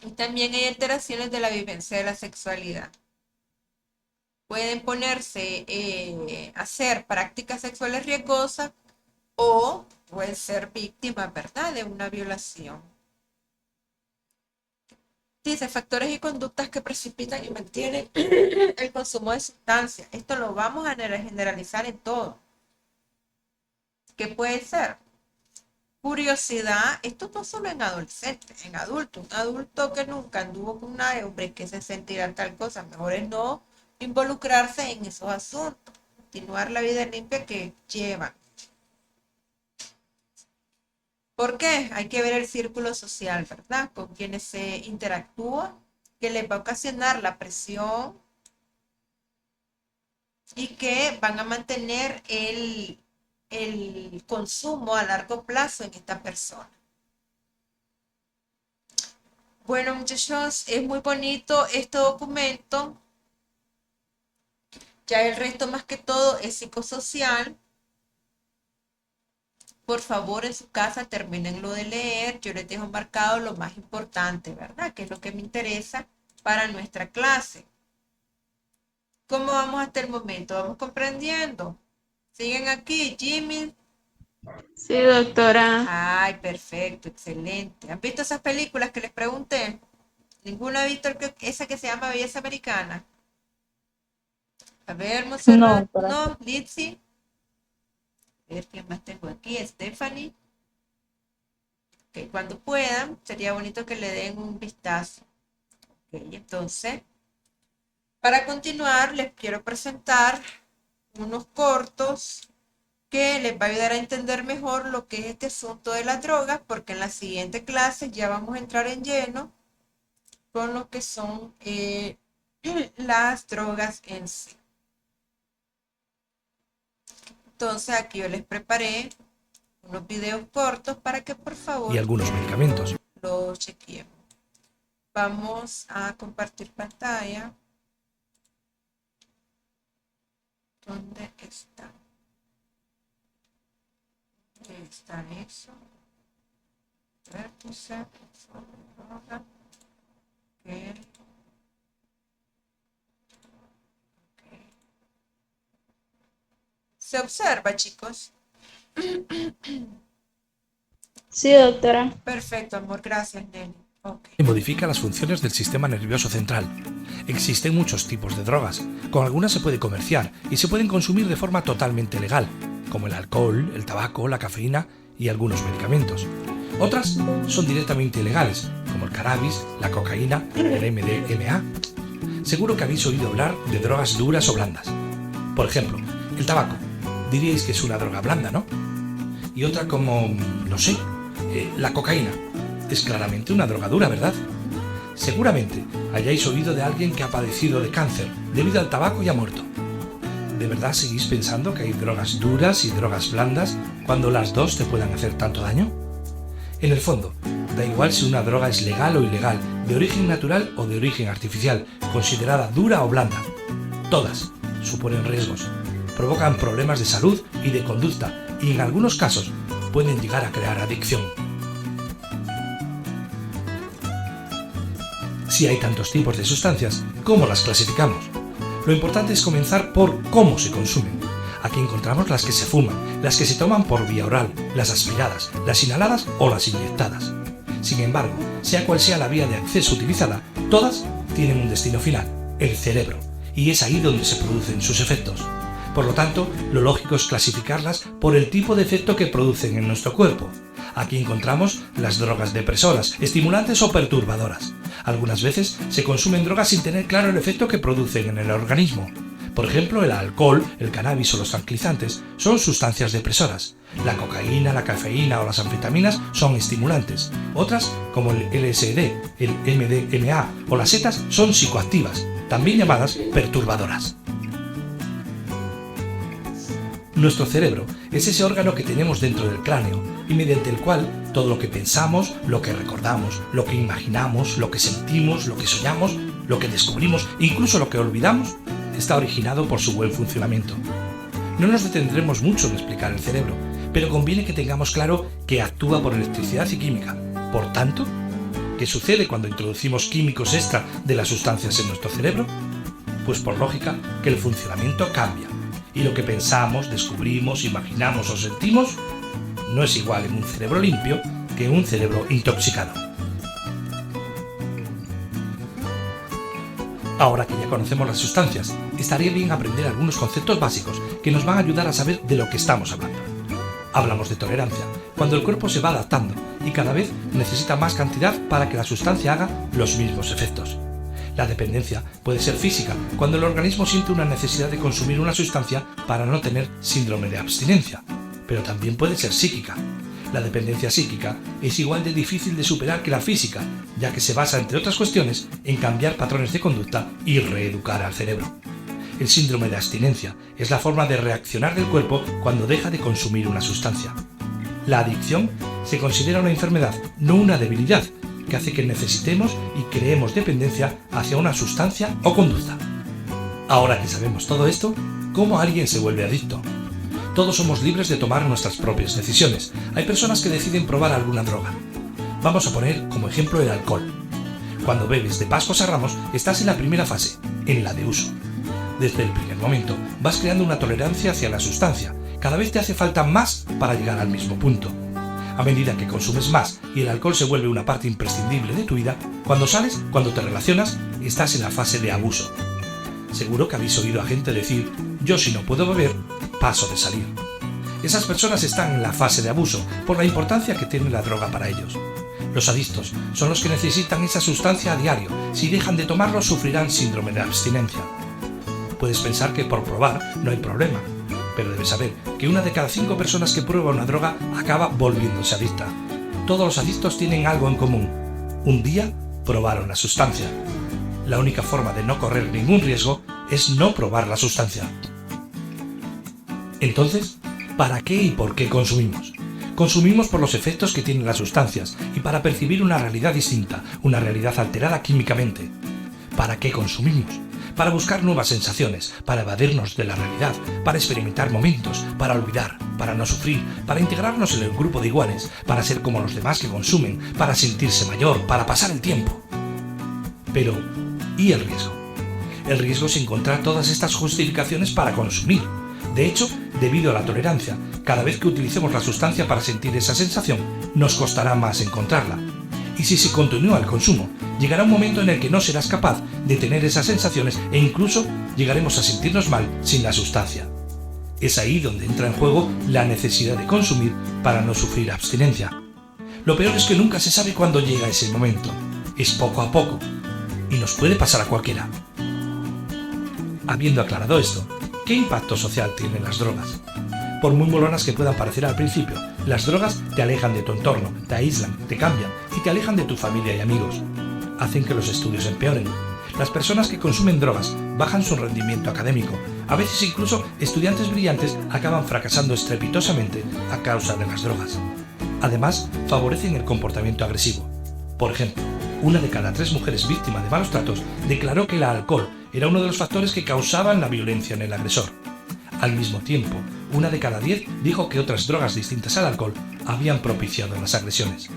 Y también hay alteraciones de la vivencia de la sexualidad. Pueden ponerse a hacer prácticas sexuales riesgosas o pueden ser víctimas, ¿verdad?, de una violación. Dice, factores y conductas que precipitan y mantienen el consumo de sustancias. Esto lo vamos a generalizar en todo. ¿Qué puede ser? Curiosidad, esto no solo en adolescentes, en adultos. Un adulto que nunca anduvo con una hombre que se sentirá tal cosa, mejor es no involucrarse en esos asuntos, continuar la vida limpia que llevan. ¿Por qué? Hay que ver el círculo social, ¿verdad? Con quienes se interactúa, que les va a ocasionar la presión y que van a mantener el consumo a largo plazo en esta persona. Bueno, muchachos, es muy bonito este documento. Ya el resto más que todo es psicosocial. Por favor, en su casa termínenlo de leer. Yo les dejo marcado lo más importante, ¿verdad? Que es lo que me interesa para nuestra clase. ¿Cómo vamos hasta el momento? ¿Vamos comprendiendo? ¿Siguen aquí, Jimmy? Sí, doctora. Ay, perfecto, excelente. ¿Han visto esas películas que les pregunté? ¿Ninguno ha visto esa que se llama Belleza Americana? A ver, No, Monserrat. doctora. No, Litzy. A ver quién más tengo aquí. Stephanie. Ok, cuando puedan, sería bonito que le den un vistazo. Ok, entonces, para continuar, les quiero presentar unos cortos que les va a ayudar a entender mejor lo que es este asunto de las drogas, porque en la siguiente clase ya vamos a entrar en lleno con lo que son las drogas en sí. Entonces aquí yo les preparé unos videos cortos para que por favor y algunos medicamentos. lo chequeemos. Vamos a compartir pantalla. ¿Dónde está? ¿Dónde está eso? Vértice, droga. Ok. Se observa, chicos. Sí, doctora. Perfecto, amor. Gracias, Nelly. Ok. Y modifica las funciones del sistema nervioso central. Existen muchos tipos de drogas. Con algunas se puede comerciar y se pueden consumir de forma totalmente legal, como el alcohol, el tabaco, la cafeína y algunos medicamentos. Otras son directamente ilegales, como el cannabis, la cocaína, el MDMA. Seguro que habéis oído hablar de drogas duras o blandas. Por ejemplo, el tabaco. Diríais que es una droga blanda, ¿no? Y otra como, no sé, la cocaína. Es claramente una droga dura, ¿verdad? Seguramente hayáis oído de alguien que ha padecido de cáncer debido al tabaco y ha muerto. ¿De verdad seguís pensando que hay drogas duras y drogas blandas cuando las dos te puedan hacer tanto daño? En el fondo, da igual si una droga es legal o ilegal, de origen natural o de origen artificial, considerada dura o blanda. Todas suponen riesgos, provocan problemas de salud y de conducta y en algunos casos pueden llegar a crear adicción. Si hay tantos tipos de sustancias, ¿cómo las clasificamos? Lo importante es comenzar por cómo se consumen. Aquí encontramos las que se fuman, las que se toman por vía oral, las aspiradas, las inhaladas o las inyectadas. Sin embargo, sea cual sea la vía de acceso utilizada, todas tienen un destino final, el cerebro, y es ahí donde se producen sus efectos. Por lo tanto, lo lógico es clasificarlas por el tipo de efecto que producen en nuestro cuerpo. Aquí encontramos las drogas depresoras, estimulantes o perturbadoras. Algunas veces se consumen drogas sin tener claro el efecto que producen en el organismo. Por ejemplo, el alcohol, el cannabis o los tranquilizantes son sustancias depresoras. La cocaína, la cafeína o las anfetaminas son estimulantes. Otras, como el LSD, el MDMA o las setas, son psicoactivas, también llamadas perturbadoras. Nuestro cerebro es ese órgano que tenemos dentro del cráneo y mediante el cual todo lo que pensamos, lo que recordamos, lo que imaginamos, lo que sentimos, lo que soñamos, lo que descubrimos e incluso lo que olvidamos está originado por su buen funcionamiento. No nos detendremos mucho en explicar el cerebro, pero conviene que tengamos claro que actúa por electricidad y química. Por tanto, ¿qué sucede cuando introducimos químicos extra de las sustancias en nuestro cerebro? Pues por lógica que el funcionamiento cambia y lo que pensamos, descubrimos, imaginamos o sentimos no es igual en un cerebro limpio que en un cerebro intoxicado. Ahora que ya conocemos las sustancias, estaría bien aprender algunos conceptos básicos que nos van a ayudar a saber de lo que estamos hablando. Hablamos de tolerancia, cuando el cuerpo se va adaptando y cada vez necesita más cantidad para que la sustancia haga los mismos efectos. La dependencia puede ser física, cuando el organismo siente una necesidad de consumir una sustancia para no tener síndrome de abstinencia, pero también puede ser psíquica. La dependencia psíquica es igual de difícil de superar que la física, ya que se basa, entre otras cuestiones, en cambiar patrones de conducta y reeducar al cerebro. El síndrome de abstinencia es la forma de reaccionar del cuerpo cuando deja de consumir una sustancia. La adicción se considera una enfermedad, no una debilidad, que hace que necesitemos y creemos dependencia hacia una sustancia o conducta. Ahora que sabemos todo esto, ¿cómo alguien se vuelve adicto? Todos somos libres de tomar nuestras propias decisiones. Hay personas que deciden probar alguna droga. Vamos a poner como ejemplo el alcohol. Cuando bebes de Pascuas a Ramos, estás en la primera fase, en la de uso. Desde el primer momento vas creando una tolerancia hacia la sustancia. Cada vez te hace falta más para llegar al mismo punto. A medida que consumes más y el alcohol se vuelve una parte imprescindible de tu vida, cuando sales, cuando te relacionas, estás en la fase de abuso. Seguro que habéis oído a gente decir: yo si no puedo beber, paso de salir. Esas personas están en la fase de abuso por la importancia que tiene la droga para ellos. Los adictos son los que necesitan esa sustancia a diario. Si dejan de tomarlo, sufrirán síndrome de abstinencia. Puedes pensar que por probar no hay problema, pero debes saber que 1 de cada 5 personas que prueba una droga acaba volviéndose adicta. Todos los adictos tienen algo en común. Un día probaron la sustancia. La única forma de no correr ningún riesgo es no probar la sustancia. Entonces, ¿para qué y por qué consumimos? Consumimos por los efectos que tienen las sustancias y para percibir una realidad distinta, una realidad alterada químicamente. ¿Para qué consumimos? Para buscar nuevas sensaciones, para evadirnos de la realidad, para experimentar momentos, para olvidar, para no sufrir, para integrarnos en el grupo de iguales, para ser como los demás que consumen, para sentirse mayor, para pasar el tiempo. Pero, ¿y el riesgo? El riesgo es encontrar todas estas justificaciones para consumir. De hecho, debido a la tolerancia, cada vez que utilicemos la sustancia para sentir esa sensación, nos costará más encontrarla. Y si se continúa el consumo, llegará un momento en el que no serás capaz de tener esas sensaciones e incluso llegaremos a sentirnos mal sin la sustancia. Es ahí donde entra en juego la necesidad de consumir para no sufrir abstinencia. Lo peor es que nunca se sabe cuándo llega ese momento. Es poco a poco. Y nos puede pasar a cualquiera. Habiendo aclarado esto, ¿qué impacto social tienen las drogas? Por muy molonas que puedan parecer al principio, las drogas te alejan de tu entorno, te aíslan, te cambian y te alejan de tu familia y amigos. Hacen que los estudios empeoren. Las personas que consumen drogas bajan su rendimiento académico. A veces incluso estudiantes brillantes acaban fracasando estrepitosamente a causa de las drogas. Además, favorecen el comportamiento agresivo. Por ejemplo, 1 de cada 3 mujeres víctimas de malos tratos declaró que el alcohol era uno de los factores que causaban la violencia en el agresor. Al mismo tiempo, 1 de cada 10 dijo que otras drogas distintas al alcohol habían propiciado las agresiones.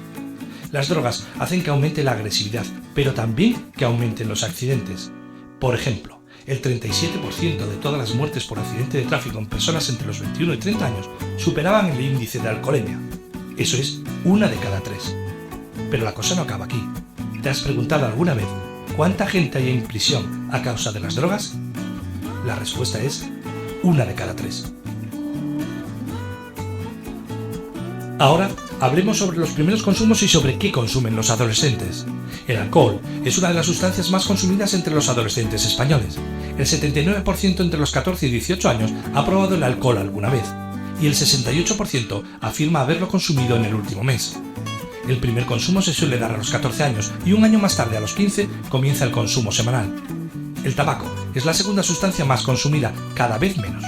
Las drogas hacen que aumente la agresividad, pero también que aumenten los accidentes. Por ejemplo, el 37% de todas las muertes por accidente de tráfico en personas entre los 21 y 30 años superaban el índice de alcoholemia. Eso es 1 de cada 3. Pero la cosa no acaba aquí. ¿Te has preguntado alguna vez cuánta gente hay en prisión a causa de las drogas? La respuesta es 1 de cada 3. Ahora hablemos sobre los primeros consumos y sobre qué consumen los adolescentes. El alcohol es una de las sustancias más consumidas entre los adolescentes españoles. El 79% entre los 14 y 18 años ha probado el alcohol alguna vez y el 68% afirma haberlo consumido en el último mes. El primer consumo se suele dar a los 14 años y un año más tarde, a los 15, comienza el consumo semanal. El tabaco es la segunda sustancia más consumida, cada vez menos.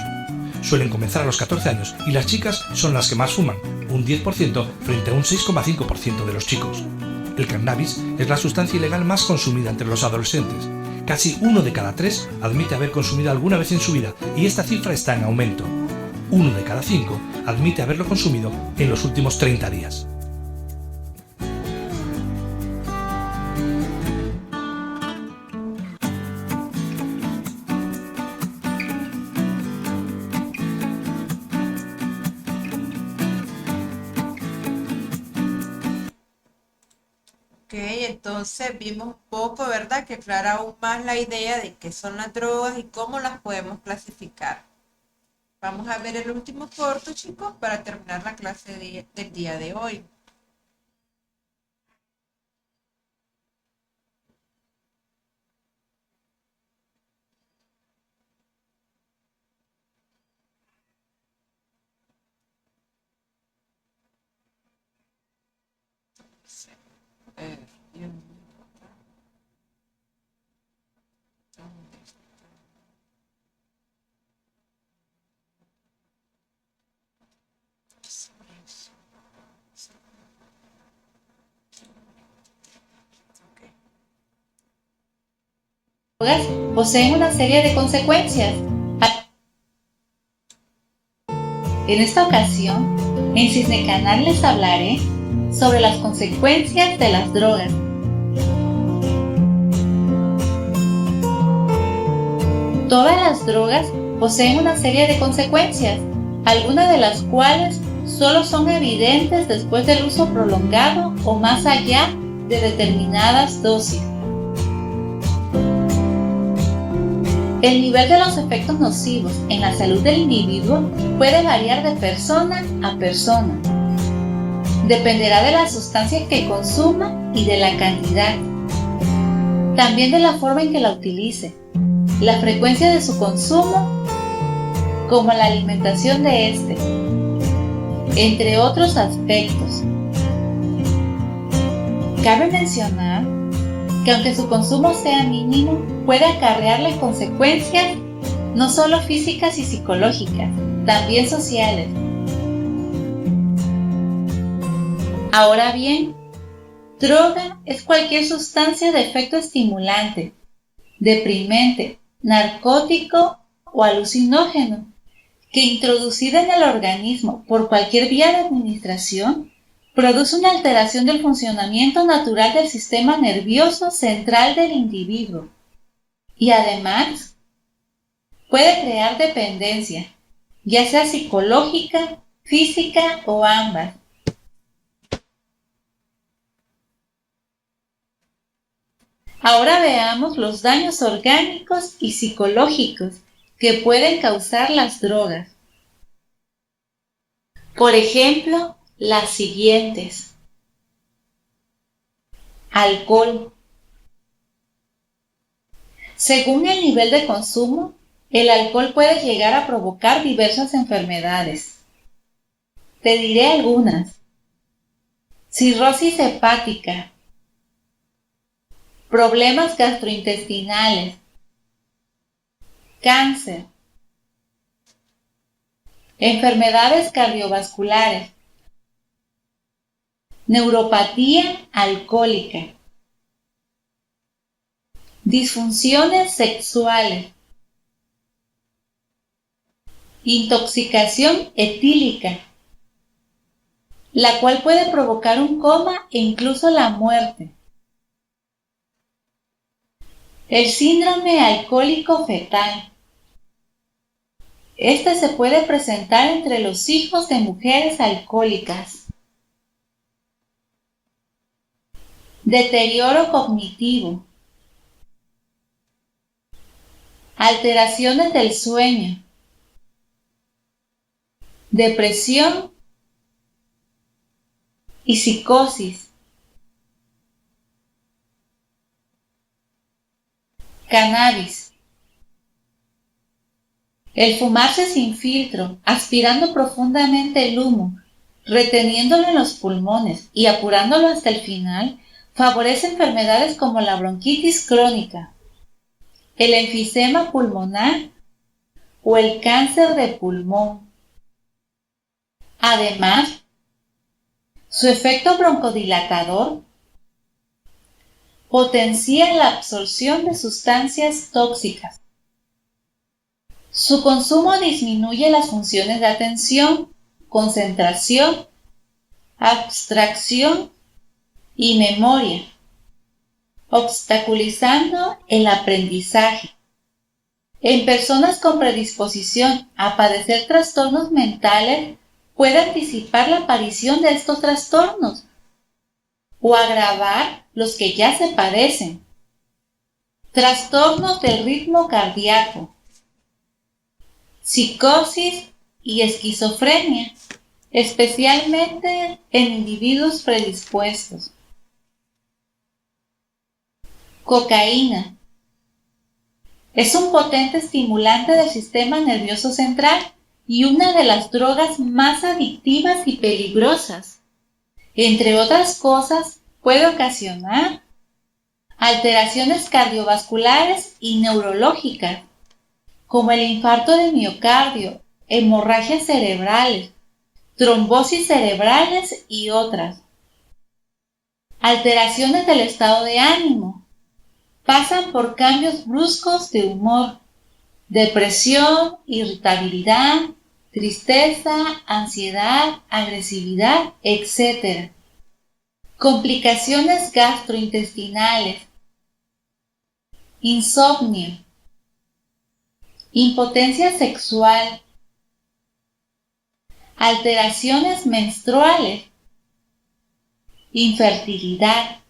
suelen comenzar a los 14 años y las chicas son las que más fuman, un 10% frente a un 6,5% de los chicos. El cannabis es la sustancia ilegal más consumida entre los adolescentes. Casi 1 de cada 3 admite haber consumido alguna vez en su vida y esta cifra está en aumento. 1 de cada 5 admite haberlo consumido en los últimos 30 días. Ok, entonces vimos un poco, ¿verdad? Que aclara aún más la idea de qué son las drogas y cómo las podemos clasificar. Vamos a ver el último corto, chicos, para terminar la clase del día de hoy. Drogas poseen una serie de consecuencias. En esta ocasión, en Cisne Canal les hablaré sobre las consecuencias de las drogas. Todas las drogas poseen una serie de consecuencias, algunas de las cuales solo son evidentes después del uso prolongado o más allá de determinadas dosis. El nivel de los efectos nocivos en la salud del individuo puede variar de persona a persona. Dependerá de las sustancias que consuma y de la cantidad. También de la forma en que la utilice, la frecuencia de su consumo, como la alimentación de éste, entre otros aspectos. Cabe mencionar que aunque su consumo sea mínimo, puede acarrearle consecuencias no solo físicas y psicológicas, también sociales. Ahora bien, droga es cualquier sustancia de efecto estimulante, deprimente, narcótico o alucinógeno, que introducida en el organismo por cualquier vía de administración, produce una alteración del funcionamiento natural del sistema nervioso central del individuo y además puede crear dependencia, ya sea psicológica, física o ambas. Ahora veamos los daños orgánicos y psicológicos que pueden causar las drogas. Por ejemplo, las siguientes. Alcohol. Según el nivel de consumo, el alcohol puede llegar a provocar diversas enfermedades. Te diré algunas. Cirrosis hepática, problemas gastrointestinales, cáncer, enfermedades cardiovasculares, neuropatía alcohólica, disfunciones sexuales, intoxicación etílica, la cual puede provocar un coma e incluso la muerte. El síndrome alcohólico fetal. Este se puede presentar entre los hijos de mujeres alcohólicas. Deterioro cognitivo. Alteraciones del sueño. Depresión y psicosis. Cannabis. El fumarse sin filtro, aspirando profundamente el humo, reteniéndolo en los pulmones y apurándolo hasta el final, favorece enfermedades como la bronquitis crónica, el enfisema pulmonar o el cáncer de pulmón. Además, su efecto broncodilatador potencia la absorción de sustancias tóxicas. Su consumo disminuye las funciones de atención, concentración, abstracción y memoria, obstaculizando el aprendizaje. En personas con predisposición a padecer trastornos mentales, puede anticipar la aparición de estos trastornos o agravar los que ya se padecen. Trastornos del ritmo cardíaco, psicosis y esquizofrenia, especialmente en individuos predispuestos. Cocaína. Es un potente estimulante del sistema nervioso central y una de las drogas más adictivas y peligrosas. Entre otras cosas, puede ocasionar alteraciones cardiovasculares y neurológicas, como el infarto de miocardio, hemorragias cerebrales, trombosis cerebrales y otras. Alteraciones del estado de ánimo. Pasan por cambios bruscos de humor, depresión, irritabilidad, tristeza, ansiedad, agresividad, etc. Complicaciones gastrointestinales, insomnio, impotencia sexual, alteraciones menstruales, infertilidad,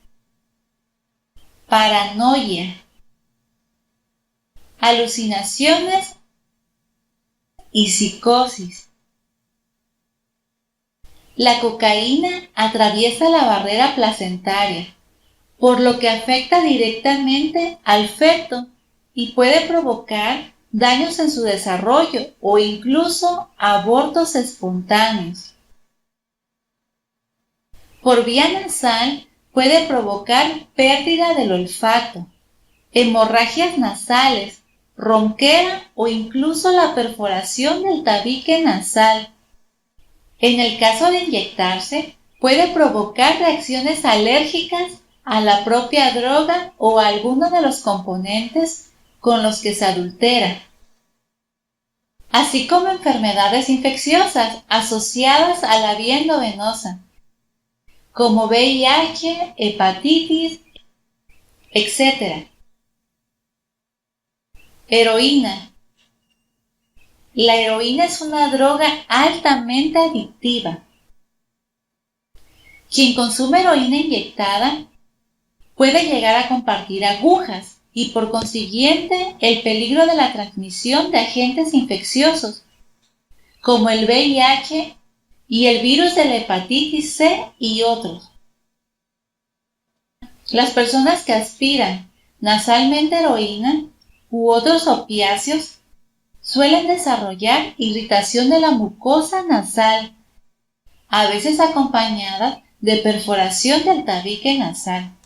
paranoia, alucinaciones y psicosis. La cocaína atraviesa la barrera placentaria, por lo que afecta directamente al feto y puede provocar daños en su desarrollo o incluso abortos espontáneos. Por vía nasal puede provocar pérdida del olfato, hemorragias nasales, ronquera o incluso la perforación del tabique nasal. En el caso de inyectarse, puede provocar reacciones alérgicas a la propia droga o a alguno de los componentes con los que se adultera, así como enfermedades infecciosas asociadas a la vía endovenosa, como VIH, hepatitis, etc. Heroína. La heroína es una droga altamente adictiva. Quien consume heroína inyectada puede llegar a compartir agujas y por consiguiente el peligro de la transmisión de agentes infecciosos como el VIH y el virus de la hepatitis C y otros. Las personas que aspiran nasalmente heroína u otros opiáceos suelen desarrollar irritación de la mucosa nasal, a veces acompañada de perforación del tabique nasal.